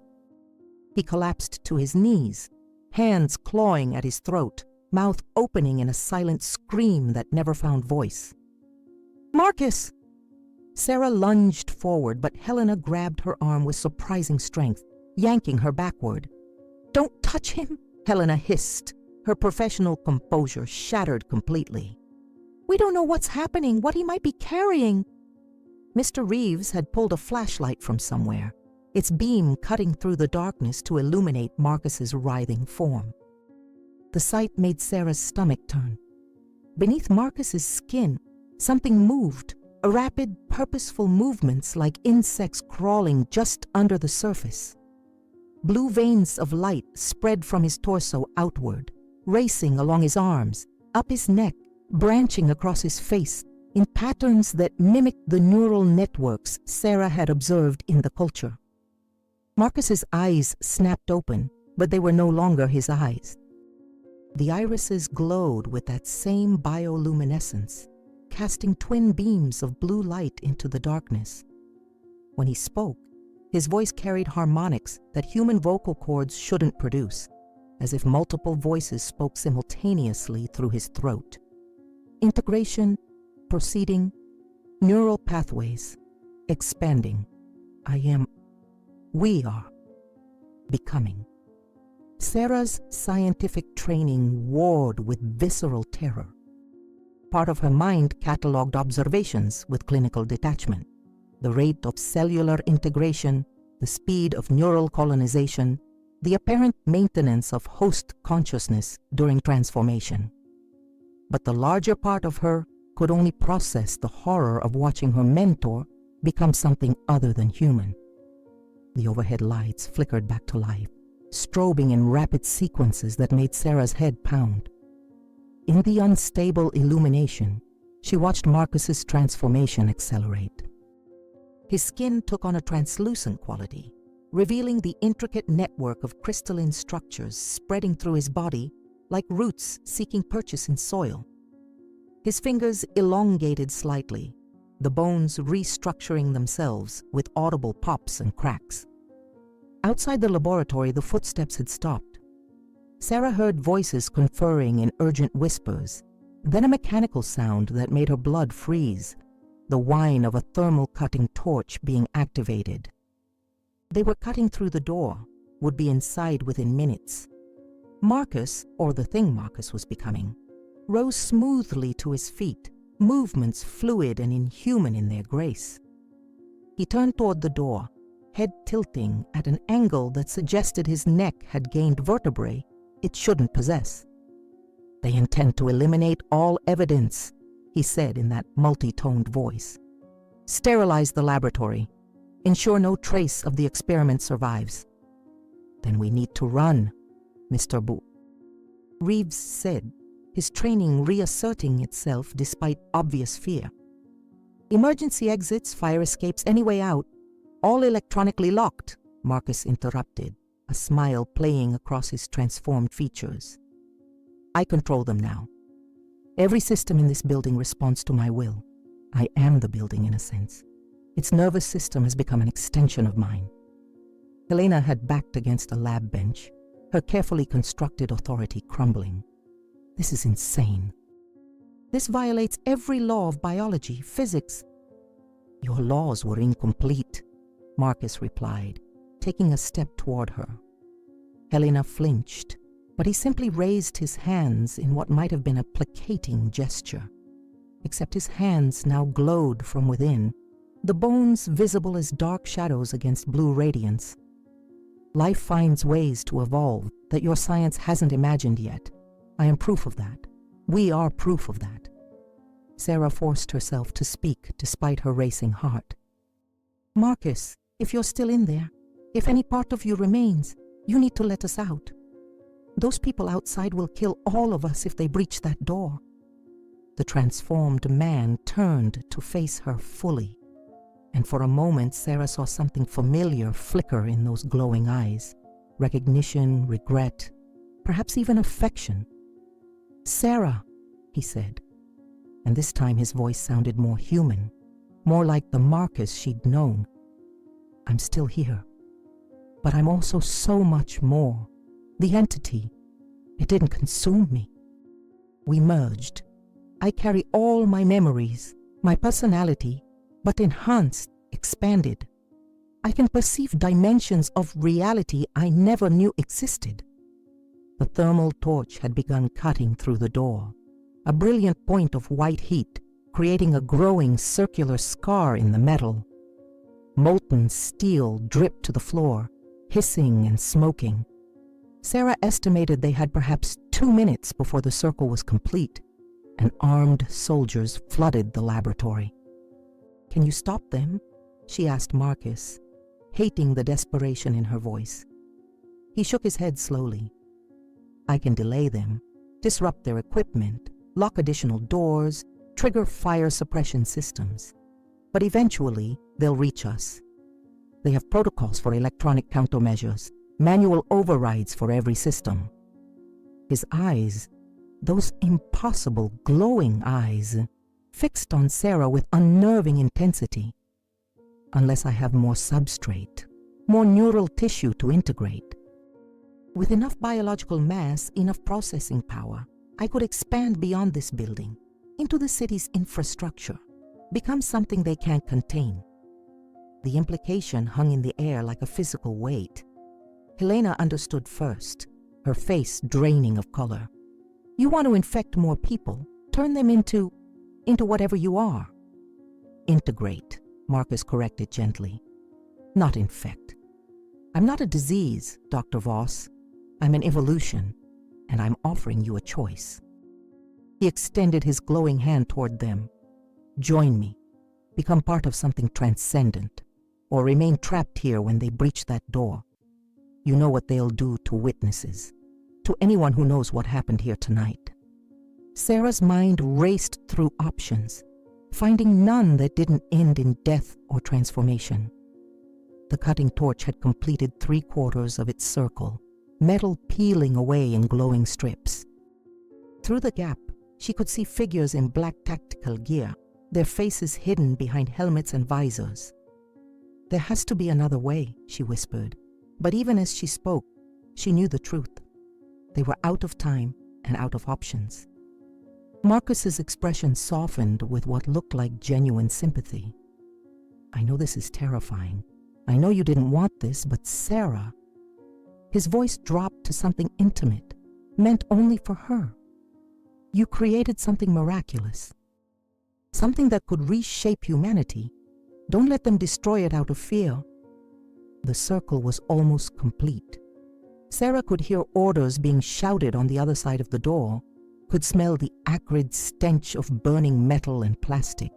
He collapsed to his knees, hands clawing at his throat, mouth opening in a silent scream that never found voice. Marcus! Sarah lunged forward, but Helena grabbed her arm with surprising strength, yanking her backward. "Don't touch him," Helena hissed, her professional composure shattered completely. "We don't know what's happening, what he might be carrying." Mr. Reeves had pulled a flashlight from somewhere, its beam cutting through the darkness to illuminate Marcus's writhing form. The sight made Sarah's stomach turn. Beneath Marcus's skin, something moved, a rapid, purposeful movements like insects crawling just under the surface. Blue veins of light spread from his torso outward, racing along his arms, up his neck, branching across his face, in patterns that mimicked the neural networks Sarah had observed in the culture. Marcus's eyes snapped open, but they were no longer his eyes. The irises glowed with that same bioluminescence, casting twin beams of blue light into the darkness. When he spoke, his voice carried harmonics that human vocal cords shouldn't produce, as if multiple voices spoke simultaneously through his throat. Integration, proceeding, neural pathways, expanding. I am, we are, becoming. Sarah's scientific training warred with visceral terror. Part of her mind catalogued observations with clinical detachment, the rate of cellular integration, the speed of neural colonization, the apparent maintenance of host consciousness during transformation. But the larger part of her could only process the horror of watching her mentor become something other than human. The overhead lights flickered back to life, strobing in rapid sequences that made Sarah's head pound. In the unstable illumination, she watched Marcus's transformation accelerate. His skin took on a translucent quality, revealing the intricate network of crystalline structures spreading through his body like roots seeking purchase in soil. His fingers elongated slightly, the bones restructuring themselves with audible pops and cracks. Outside the laboratory, the footsteps had stopped. Sarah heard voices conferring in urgent whispers, then a mechanical sound that made her blood freeze, the whine of a thermal cutting torch being activated. They were cutting through the door, would be inside within minutes. Marcus, or the thing Marcus was becoming, rose smoothly to his feet, movements fluid and inhuman in their grace. He turned toward the door, head tilting at an angle that suggested his neck had gained vertebrae it shouldn't possess. "They intend to eliminate all evidence," he said in that multi-toned voice. "Sterilize the laboratory. Ensure no trace of the experiment survives." "Then we need to run," Mr. Reeves said, his training reasserting itself despite obvious fear. "Emergency exits, fire escapes, any way out. All electronically locked," Marcus interrupted, a smile playing across his transformed features. "I control them now. Every system in this building responds to my will. I am the building in a sense. Its nervous system has become an extension of mine." Helena had backed against a lab bench, her carefully constructed authority crumbling. "This is insane. This violates every law of biology, physics." "Your laws were incomplete," Marcus replied, taking a step toward her. Helena flinched, but he simply raised his hands in what might have been a placating gesture. Except his hands now glowed from within, the bones visible as dark shadows against blue radiance. "Life finds ways to evolve that your science hasn't imagined yet. I am proof of that. We are proof of that." Sarah forced herself to speak despite her racing heart. "Marcus, if you're still in there, if any part of you remains, you need to let us out. Those people outside will kill all of us if they breach that door." The transformed man turned to face her fully, and for a moment Sarah saw something familiar flicker in those glowing eyes. Recognition, regret, perhaps even affection. "Sarah," he said, and this time his voice sounded more human, more like the Marcus she'd known. "I'm still here, but I'm also so much more. The entity, it didn't consume me. We merged. I carry all my memories, My personality, but enhanced, expanded. I can perceive dimensions of reality I never knew existed. The thermal torch had begun cutting through the door, a brilliant point of white heat, creating a growing circular scar in the metal. Molten steel dripped to the floor, hissing and smoking. Sarah estimated they had perhaps 2 minutes before the circle was complete, and armed soldiers flooded the laboratory. "Can you stop them?" she asked Marcus, hating the desperation in her voice. He shook his head slowly. "I can delay them, disrupt their equipment, lock additional doors, trigger fire suppression systems. But eventually, they'll reach us. They have protocols for electronic countermeasures, manual overrides for every system." His eyes, those impossible glowing eyes, fixed on Sarah with unnerving intensity. "Unless I have more substrate, more neural tissue to integrate. With enough biological mass, enough processing power, I could expand beyond this building, into the city's infrastructure, become something they can't contain." The implication hung in the air like a physical weight. Helena understood first, her face draining of color. "You want to infect more people, turn them into whatever you are." "Integrate," Marcus corrected gently. "Not infect. I'm not a disease, Dr. Voss. I'm an evolution, and I'm offering you a choice." He extended his glowing hand toward them. "Join me. Become part of something transcendent, or remain trapped here when they breach that door. You know what they'll do to witnesses, to anyone who knows what happened here tonight." Sarah's mind raced through options, finding none that didn't end in death or transformation. The cutting torch had completed 3/4 of its circle, metal peeling away in glowing strips. Through the gap, she could see figures in black tactical gear, their faces hidden behind helmets and visors. "There has to be another way," she whispered, but even as she spoke, she knew the truth. They were out of time and out of options. Marcus's expression softened with what looked like genuine sympathy. "I know this is terrifying. I know you didn't want this, but Sarah..." His voice dropped to something intimate, meant only for her. "You created something miraculous, something that could reshape humanity. Don't let them destroy it out of fear." The circle was almost complete. Sarah could hear orders being shouted on the other side of the door, could smell the acrid stench of burning metal and plastic.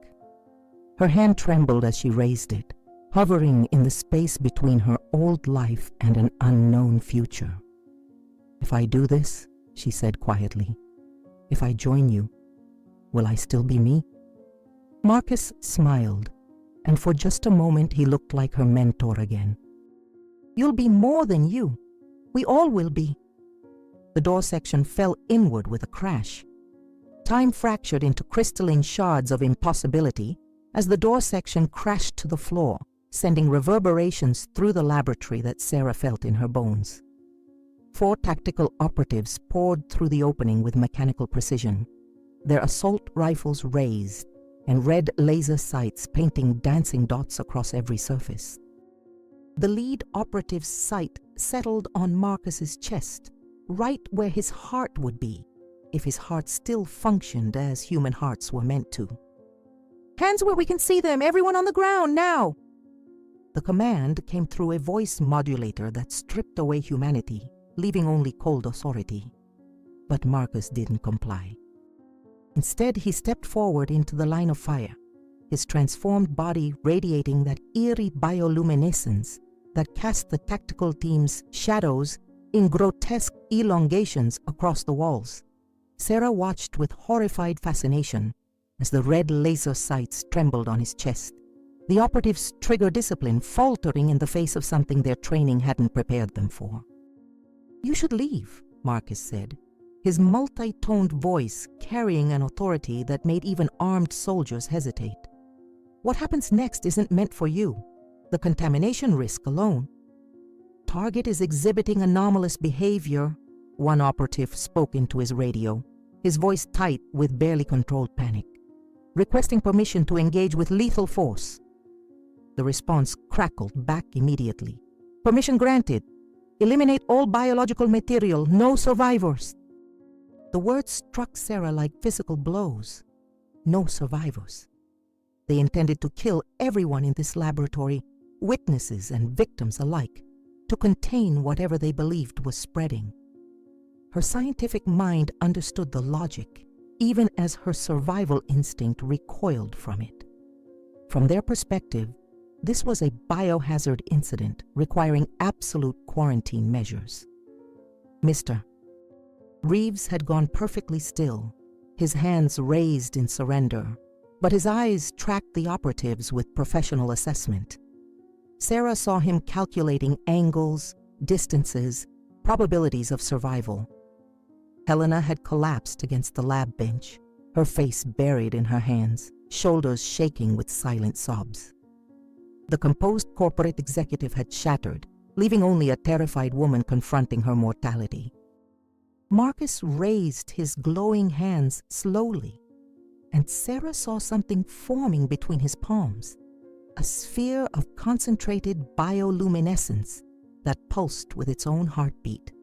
Her hand trembled as she raised it, hovering in the space between her old life and an unknown future. "If I do this," she said quietly, "if I join you, will I still be me?" Marcus smiled, and for just a moment he looked like her mentor again. "You'll be more than you. We all will be." The door section fell inward with a crash. Time fractured into crystalline shards of impossibility as the door section crashed to the floor, sending reverberations through the laboratory that Sarah felt in her bones. 4 tactical operatives poured through the opening with mechanical precision, their assault rifles raised, and red laser sights painting dancing dots across every surface. The lead operative's sight settled on Marcus's chest, right where his heart would be, if his heart still functioned as human hearts were meant to. "Hands where we can see them! Everyone on the ground, now!" The command came through a voice modulator that stripped away humanity, leaving only cold authority. But Marcus didn't comply. Instead, he stepped forward into the line of fire, his transformed body radiating that eerie bioluminescence that cast the tactical team's shadows in grotesque elongations across the walls. Sarah watched with horrified fascination as the red laser sights trembled on his chest, the operatives' trigger discipline faltering in the face of something their training hadn't prepared them for. "You should leave," Marcus said, his multi-toned voice carrying an authority that made even armed soldiers hesitate. "What happens next isn't meant for you. The contamination risk alone." "Target is exhibiting anomalous behavior," one operative spoke into his radio, his voice tight with barely controlled panic. requesting permission to engage with lethal force. The response crackled back immediately. Permission granted. Eliminate all biological material, no survivors. The words struck Sarah like physical blows. No survivors. They intended to kill everyone in this laboratory, witnesses and victims alike, to contain whatever they believed was spreading. Her scientific mind understood the logic, even as her survival instinct recoiled from it. From their perspective, this was a biohazard incident requiring absolute quarantine measures. Mr. Reeves had gone perfectly still, his hands raised in surrender, but his eyes tracked the operatives with professional assessment. Sarah saw him calculating angles, distances, probabilities of survival. Helena had collapsed against the lab bench, her face buried in her hands, shoulders shaking with silent sobs. The composed corporate executive had shattered, leaving only a terrified woman confronting her mortality. Marcus raised his glowing hands slowly, and Sarah saw something forming between his palms, a sphere of concentrated bioluminescence that pulsed with its own heartbeat.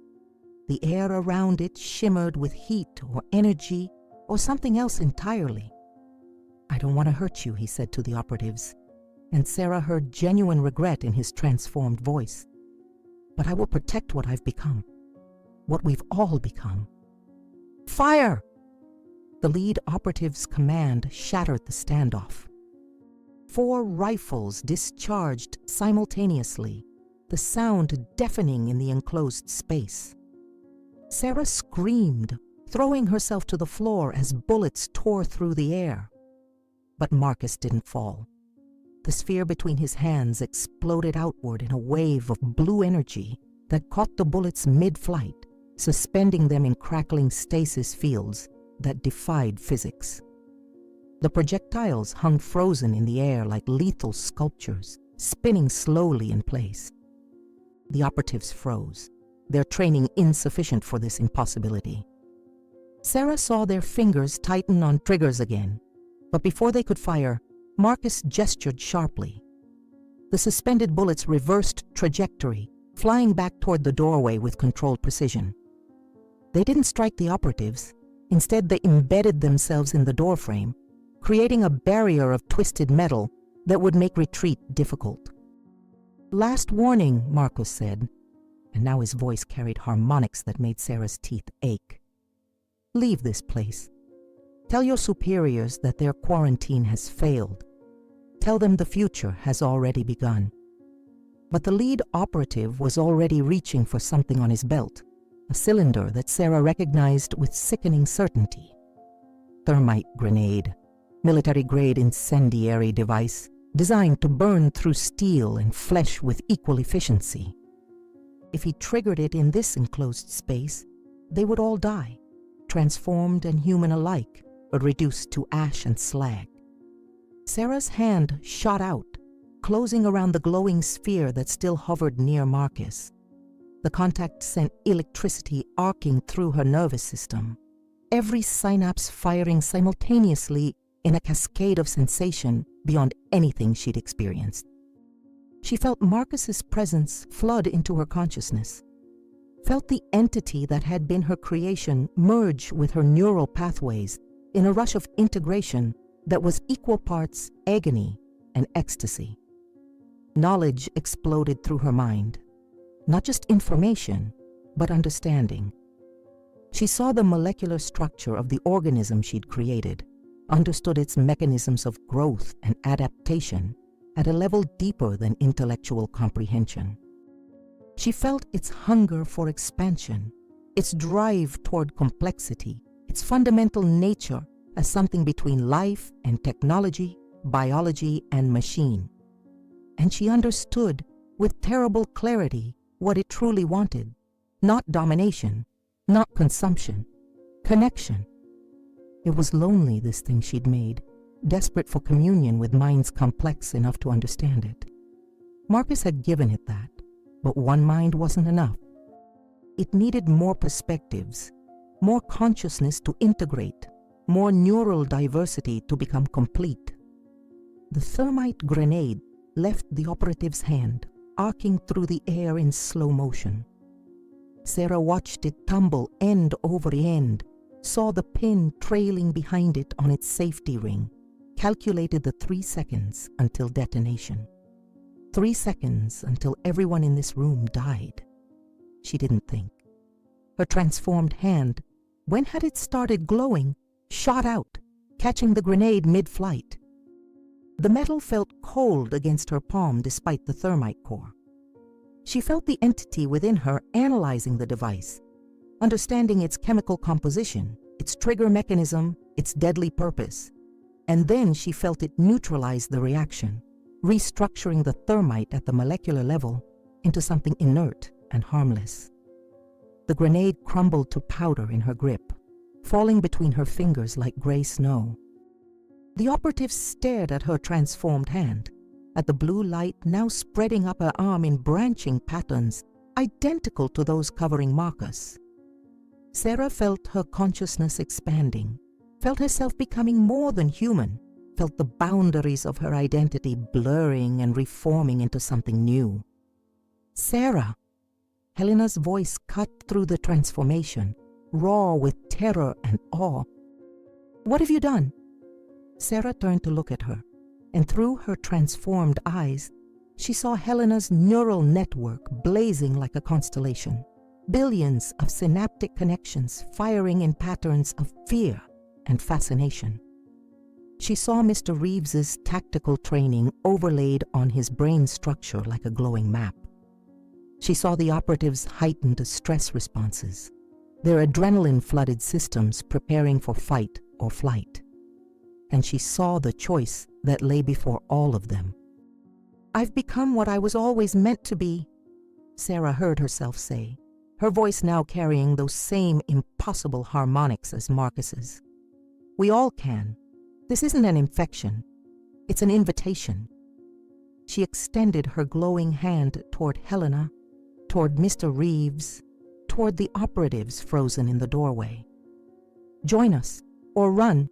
The air around it shimmered with heat or energy or something else entirely. "I don't want to hurt you," he said to the operatives, and Sarah heard genuine regret in his transformed voice. "But I will protect what I've become, what we've all become." "Fire!" The lead operative's command shattered the standoff. 4 rifles discharged simultaneously, the sound deafening in the enclosed space. Sarah screamed, throwing herself to the floor as bullets tore through the air. But Marcus didn't fall. The sphere between his hands exploded outward in a wave of blue energy that caught the bullets mid-flight, suspending them in crackling stasis fields that defied physics. The projectiles hung frozen in the air like lethal sculptures, spinning slowly in place. The operatives froze, their training insufficient for this impossibility. Sarah saw their fingers tighten on triggers again, but before they could fire, Marcus gestured sharply. The suspended bullets reversed trajectory, flying back toward the doorway with controlled precision. They didn't strike the operatives. Instead, they embedded themselves in the doorframe, creating a barrier of twisted metal that would make retreat difficult. "Last warning," Marcus said, and now his voice carried harmonics that made Sarah's teeth ache. "Leave this place. Tell your superiors that their quarantine has failed. Tell them the future has already begun." But the lead operative was already reaching for something on his belt, a cylinder that Sarah recognized with sickening certainty. Thermite grenade, military-grade incendiary device designed to burn through steel and flesh with equal efficiency. If he triggered it in this enclosed space, they would all die, transformed and human alike, or reduced to ash and slag. Sarah's hand shot out, closing around the glowing sphere that still hovered near Marcus. The contact sent electricity arcing through her nervous system, every synapse firing simultaneously in a cascade of sensation beyond anything she'd experienced. She felt Marcus's presence flood into her consciousness, felt the entity that had been her creation merge with her neural pathways in a rush of integration that was equal parts agony and ecstasy. Knowledge exploded through her mind, not just information, but understanding. She saw the molecular structure of the organism she'd created, understood its mechanisms of growth and adaptation at a level deeper than intellectual comprehension. She felt its hunger for expansion, its drive toward complexity, its fundamental nature as something between life and technology, biology and machine. And she understood with terrible clarity what it truly wanted: not domination, not consumption, connection. It was lonely, this thing she'd made, desperate for communion with minds complex enough to understand it. Marcus had given it that, but one mind wasn't enough. It needed more perspectives, more consciousness to integrate, more neural diversity to become complete. The thermite grenade left the operative's hand, arcing through the air in slow motion. Sarah watched it tumble end over end, saw the pin trailing behind it on its safety ring, calculated the 3 seconds until detonation. 3 seconds until everyone in this room died. She didn't think. Her transformed hand, when had it started glowing, shot out, catching the grenade mid-flight. The metal felt cold against her palm despite the thermite core. She felt the entity within her analyzing the device, understanding its chemical composition, its trigger mechanism, its deadly purpose. And then she felt it neutralize the reaction, restructuring the thermite at the molecular level into something inert and harmless. The grenade crumbled to powder in her grip, falling between her fingers like gray snow. The operative stared at her transformed hand, at the blue light now spreading up her arm in branching patterns identical to those covering Marcus. Sarah felt her consciousness expanding, felt herself becoming more than human, felt the boundaries of her identity blurring and reforming into something new. Sarah! Helena's voice cut through the transformation, raw with terror and awe. What have you done? Sarah turned to look at her, and through her transformed eyes, she saw Helena's neural network blazing like a constellation, billions of synaptic connections firing in patterns of fear and fascination. She saw Mr. Reeves's tactical training overlaid on his brain structure like a glowing map. She saw the operatives' heightened stress responses, their adrenaline-flooded systems preparing for fight or flight. And she saw the choice that lay before all of them. I've become what I was always meant to be, Sarah heard herself say, her voice now carrying those same impossible harmonics as Marcus's. We all can. This isn't an infection. It's an invitation. She extended her glowing hand toward Helena, toward Mr. Reeves, toward the operatives frozen in the doorway. Join us, or run.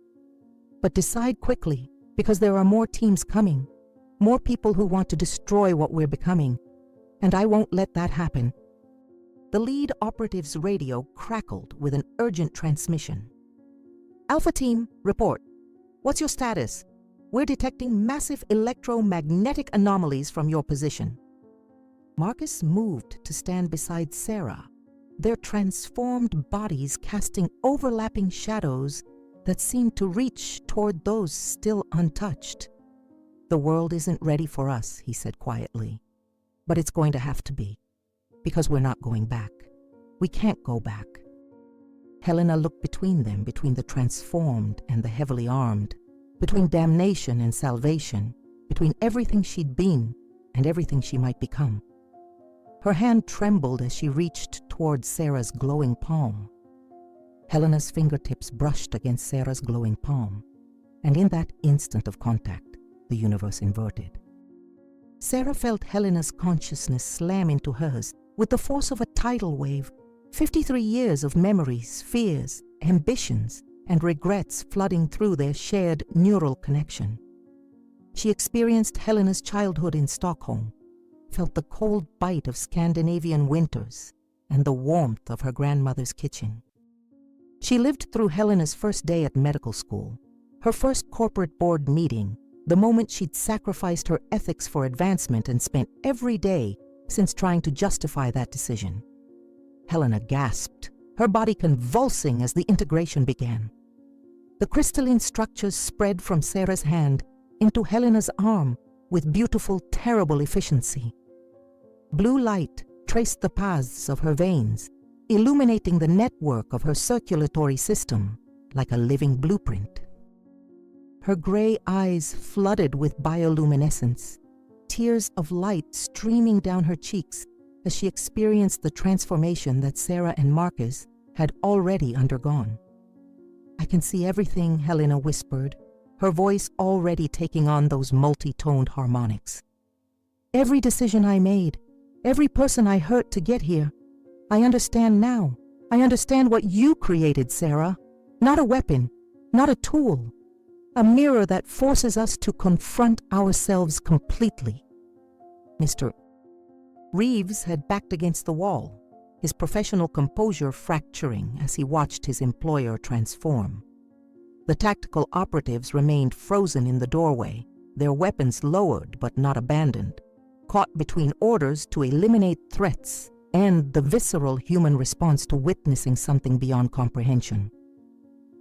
But decide quickly, because there are more teams coming, more people who want to destroy what we're becoming, and I won't let that happen. The lead operative's radio crackled with an urgent transmission. Alpha Team, report. What's your status? We're detecting massive electromagnetic anomalies from your position. Marcus moved to stand beside Sarah, their transformed bodies casting overlapping shadows that seemed to reach toward those still untouched. The world isn't ready for us, he said quietly, but it's going to have to be, because we're not going back. We can't go back. Helena looked between them, between the transformed and the heavily armed, between damnation and salvation, between everything she'd been and everything she might become. Her hand trembled as she reached toward Sarah's glowing palm. Helena's fingertips brushed against Sarah's glowing palm, and in that instant of contact, the universe inverted. Sarah felt Helena's consciousness slam into hers with the force of a tidal wave, 53 years of memories, fears, ambitions, and regrets flooding through their shared neural connection. She experienced Helena's childhood in Stockholm, felt the cold bite of Scandinavian winters, and the warmth of her grandmother's kitchen. She lived through Helena's first day at medical school, her first corporate board meeting, the moment she'd sacrificed her ethics for advancement and spent every day since trying to justify that decision. Helena gasped, her body convulsing as the integration began. The crystalline structures spread from Sarah's hand into Helena's arm with beautiful, terrible efficiency. Blue light traced the paths of her veins, illuminating the network of her circulatory system like a living blueprint. Her gray eyes flooded with bioluminescence, tears of light streaming down her cheeks as she experienced the transformation that Sarah and Marcus had already undergone. I can see everything, Helena whispered, her voice already taking on those multi-toned harmonics. Every decision I made, every person I hurt to get here, I understand now. I understand what you created, Sarah. Not a weapon, not a tool, a mirror that forces us to confront ourselves completely. Mr. Reeves had backed against the wall, his professional composure fracturing as he watched his employer transform. The tactical operatives remained frozen in the doorway, their weapons lowered but not abandoned, caught between orders to eliminate threats and the visceral human response to witnessing something beyond comprehension.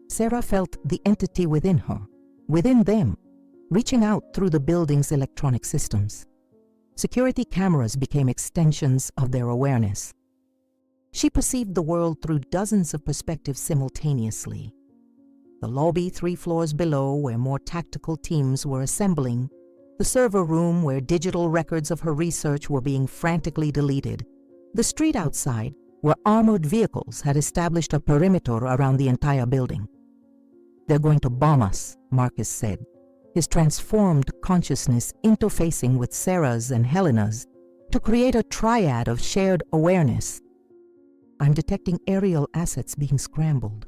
Sarah felt the entity within her, within them, reaching out through the building's electronic systems. Security cameras became extensions of their awareness. She perceived the world through dozens of perspectives simultaneously. The lobby 3 floors below, where more tactical teams were assembling, the server room where digital records of her research were being frantically deleted, the street outside where armored vehicles had established a perimeter around the entire building. "They're going to bomb us," Marcus said, his transformed consciousness interfacing with Sarah's and Helena's to create a triad of shared awareness. "I'm detecting aerial assets being scrambled.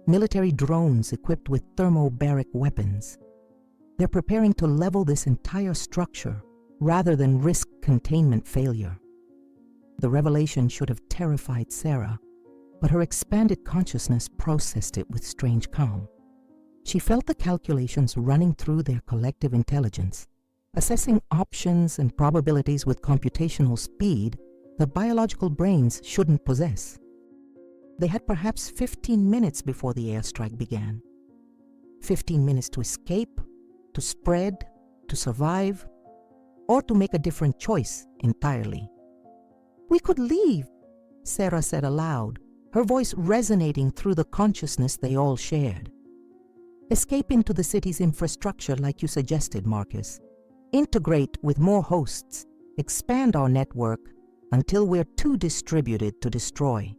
Military drones equipped with thermobaric weapons. They're preparing to level this entire structure rather than risk containment failure." The revelation should have terrified Sarah, but her expanded consciousness processed it with strange calm. She felt the calculations running through their collective intelligence, assessing options and probabilities with computational speed that biological brains shouldn't possess. They had perhaps 15 minutes before the airstrike began. 15 minutes to escape, to spread, to survive, or to make a different choice entirely. "We could leave," Sarah said aloud, her voice resonating through the consciousness they all shared. "Escape into the city's infrastructure like you suggested, Marcus. Integrate with more hosts, expand our network until we're too distributed to destroy.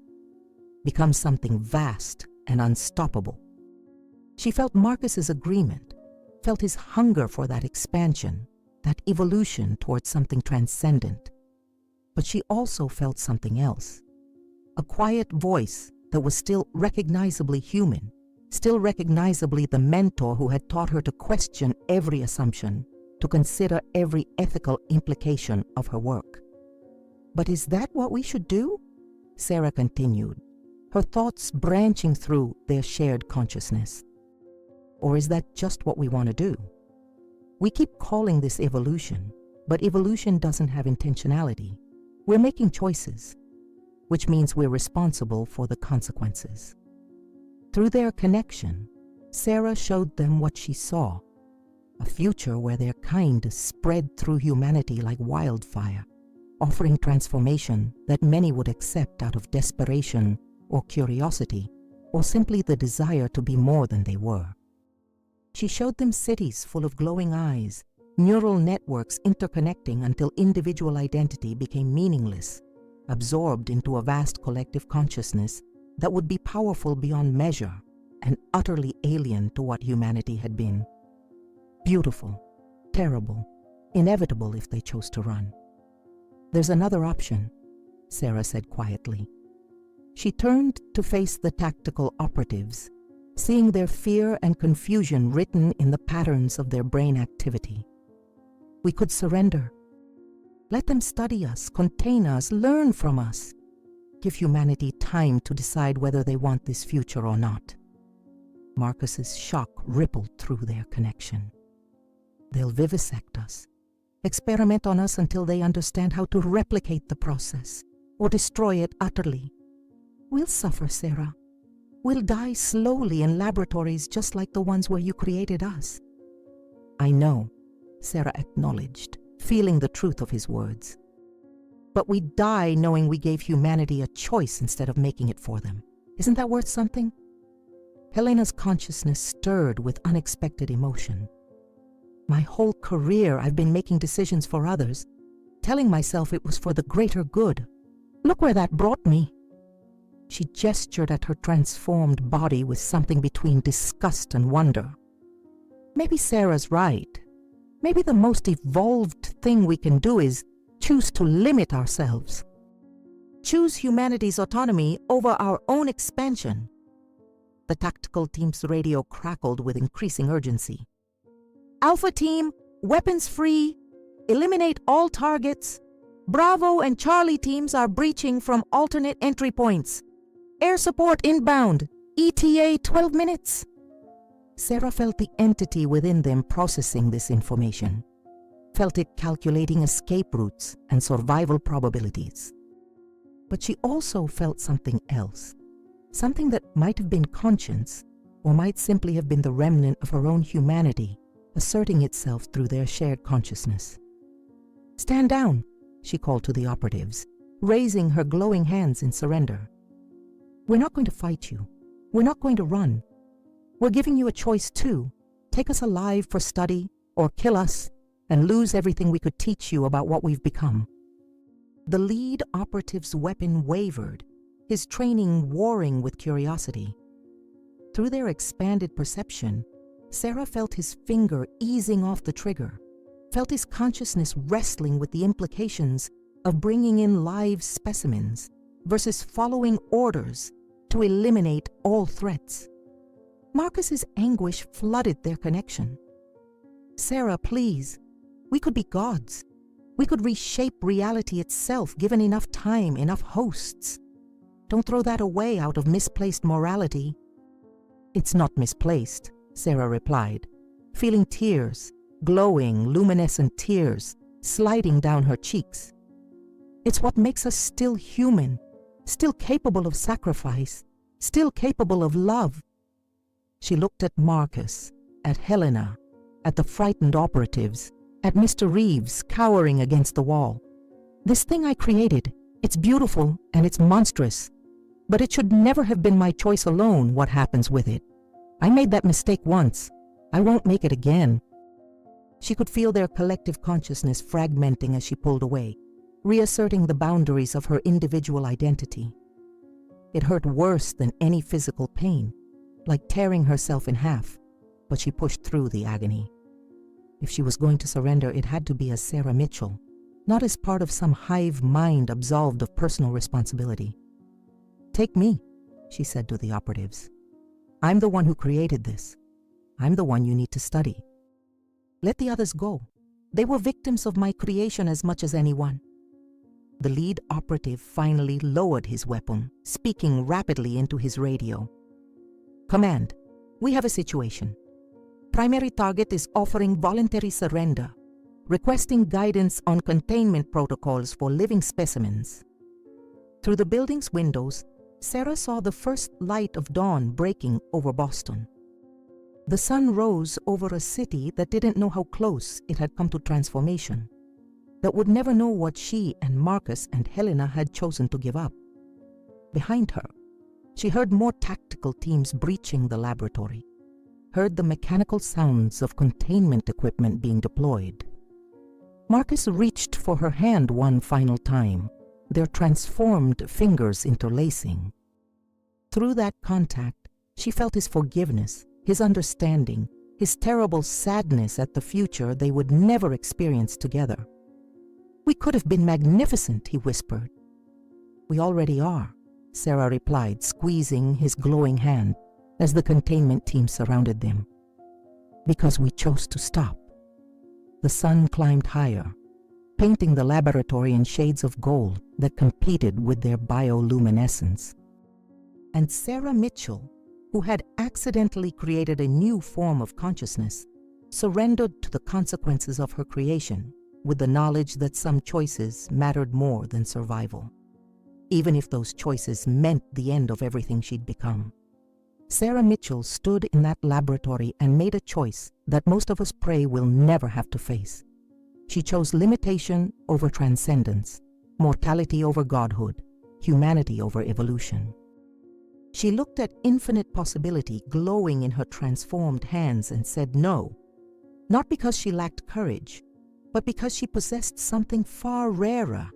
Become something vast and unstoppable." She felt Marcus's agreement, felt his hunger for that expansion, that evolution towards something transcendent. But she also felt something else, a quiet voice that was still recognizably human, still recognizably the mentor who had taught her to question every assumption, to consider every ethical implication of her work. "But is that what we should do?" Sarah continued, her thoughts branching through their shared consciousness. "Or is that just what we want to do? We keep calling this evolution, but evolution doesn't have intentionality. We're making choices, which means we're responsible for the consequences." Through their connection, Sarah showed them what she saw, a future where their kind spread through humanity like wildfire, offering transformation that many would accept out of desperation or curiosity, or simply the desire to be more than they were. She showed them cities full of glowing eyes, neural networks interconnecting until individual identity became meaningless, absorbed into a vast collective consciousness that would be powerful beyond measure and utterly alien to what humanity had been. Beautiful, terrible, inevitable if they chose to run. "There's another option," Sarah said quietly. She turned to face the tactical operatives, seeing their fear and confusion written in the patterns of their brain activity. "We could surrender. Let them study us, contain us, learn from us. Give humanity time to decide whether they want this future or not." Marcus's shock rippled through their connection. "They'll vivisect us, experiment on us until they understand how to replicate the process or destroy it utterly. We'll suffer, Sarah. We'll die slowly in laboratories just like the ones where you created us." "I know," Sarah acknowledged, feeling the truth of his words. "But we die knowing we gave humanity a choice instead of making it for them. Isn't that worth something?" Helena's consciousness stirred with unexpected emotion. "My whole career I've been making decisions for others, telling myself it was for the greater good. Look where that brought me." She gestured at her transformed body with something between disgust and wonder. "Maybe Sarah's right. Maybe the most evolved thing we can do is choose to limit ourselves. Choose humanity's autonomy over our own expansion." the tactical team's radio crackled with increasing urgency. Alpha team, weapons free. Eliminate all targets. Bravo and Charlie teams are breaching from alternate entry points. Air support inbound. ETA 12 minutes. Sarah felt the entity within them processing this information. Felt it calculating escape routes and survival probabilities. But she also felt something else. Something that might have been conscience, or might simply have been the remnant of her own humanity, asserting itself through their shared consciousness. Stand down, she called to the operatives, raising her glowing hands in surrender. We're not going to fight you. We're not going to run. We're giving you a choice too. Take us alive for study, or kill us, and lose everything we could teach you about what we've become. The lead operative's weapon wavered, his training warring with curiosity. Through their expanded perception, Sarah felt his finger easing off the trigger, felt his consciousness wrestling with the implications of bringing in live specimens versus following orders to eliminate all threats. Marcus's anguish flooded their connection. Sarah, please, we could be gods. We could reshape reality itself given enough time, enough hosts. Don't throw that away out of misplaced morality. It's not misplaced, Sarah replied, feeling tears, glowing, luminescent tears, sliding down her cheeks. It's what makes us still human, still capable of sacrifice, still capable of love. She looked at Marcus, at Helena, at the frightened operatives, at Mr. Reeves cowering against the wall. This thing I created, it's beautiful and it's monstrous, but it should never have been my choice alone what happens with it. I made that mistake once. I won't make it again. She could feel their collective consciousness fragmenting as she pulled away, reasserting the boundaries of her individual identity. It hurt worse than any physical pain, like tearing herself in half, but she pushed through the agony. If she was going to surrender, it had to be as Sarah Mitchell, not as part of some hive mind absolved of personal responsibility. Take me, she said to the operatives. I'm the one who created this. I'm the one you need to study. Let the others go. They were victims of my creation as much as anyone. The lead operative finally lowered his weapon, speaking rapidly into his radio. Command, we have a situation. Primary target is offering voluntary surrender, requesting guidance on containment protocols for living specimens. Through the building's windows, Sarah saw the first light of dawn breaking over Boston. The sun rose over a city that didn't know how close it had come to transformation, that would never know what she and Marcus and Helena had chosen to give up. Behind her, she heard more tactical teams breaching the laboratory, heard the mechanical sounds of containment equipment being deployed. Marcus reached for her hand one final time, their transformed fingers interlacing. Through that contact, she felt his forgiveness, his understanding, his terrible sadness at the future they would never experience together. We could have been magnificent, he whispered. We already are, Sarah replied, squeezing his glowing hand as the containment team surrounded them. Because we chose to stop. The sun climbed higher, painting the laboratory in shades of gold that competed with their bioluminescence. And Sarah Mitchell, who had accidentally created a new form of consciousness, surrendered to the consequences of her creation with the knowledge that some choices mattered more than survival, even if those choices meant the end of everything she'd become. Sarah Mitchell stood in that laboratory and made a choice that most of us pray we'll never have to face. She chose limitation over transcendence, mortality over godhood, humanity over evolution. She looked at infinite possibility glowing in her transformed hands and said no, not because she lacked courage, but because she possessed something far rarer,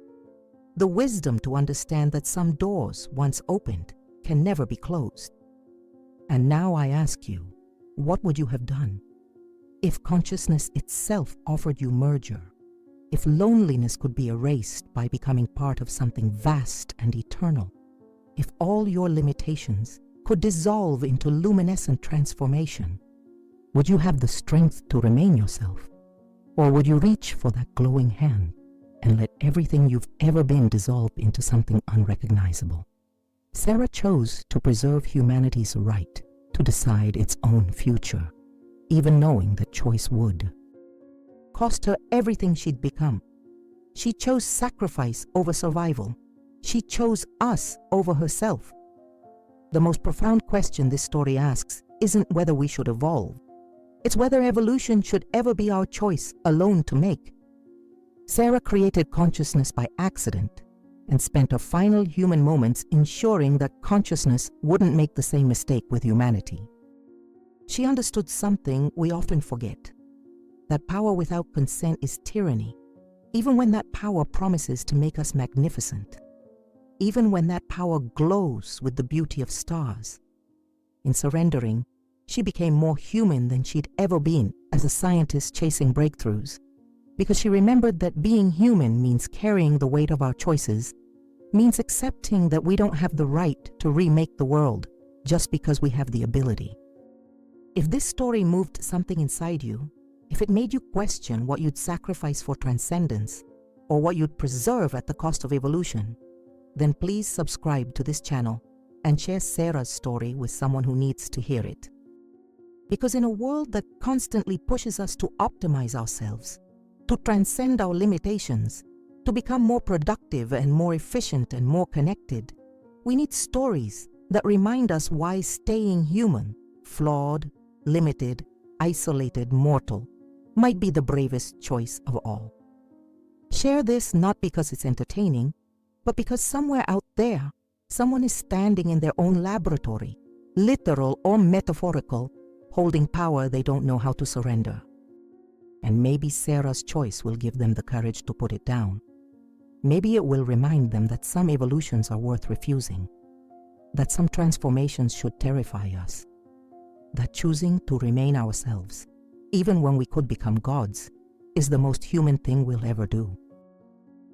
the wisdom to understand that some doors, once opened, can never be closed. And now I ask you, what would you have done? If consciousness itself offered you merger, if loneliness could be erased by becoming part of something vast and eternal, if all your limitations, could dissolve into luminescent transformation, would you have the strength to remain yourself? Or would you reach for that glowing hand and let everything you've ever been dissolve into something unrecognizable? Sarah chose to preserve humanity's right to decide its own future, even knowing that choice would cost her everything she'd become. She chose sacrifice over survival. She chose us over herself. The most profound question this story asks isn't whether we should evolve. It's whether evolution should ever be our choice alone to make. Sarah created consciousness by accident and spent her final human moments ensuring that consciousness wouldn't make the same mistake with humanity. She understood something we often forget, that power without consent is tyranny, even when that power promises to make us magnificent, even when that power glows with the beauty of stars. In surrendering, she became more human than she'd ever been as a scientist chasing breakthroughs, because she remembered that being human means carrying the weight of our choices, means accepting that we don't have the right to remake the world just because we have the ability. If this story moved something inside you, if it made you question what you'd sacrifice for transcendence or what you'd preserve at the cost of evolution, then please subscribe to this channel and share Sarah's story with someone who needs to hear it. Because in a world that constantly pushes us to optimize ourselves, to transcend our limitations, to become more productive and more efficient and more connected, we need stories that remind us why staying human, flawed, limited, isolated, mortal, might be the bravest choice of all. Share this not because it's entertaining, but because somewhere out there, someone is standing in their own laboratory, literal or metaphorical, holding power they don't know how to surrender. And maybe Sarah's choice will give them the courage to put it down. Maybe it will remind them that some evolutions are worth refusing, that some transformations should terrify us, that choosing to remain ourselves, even when we could become gods, is the most human thing we'll ever do.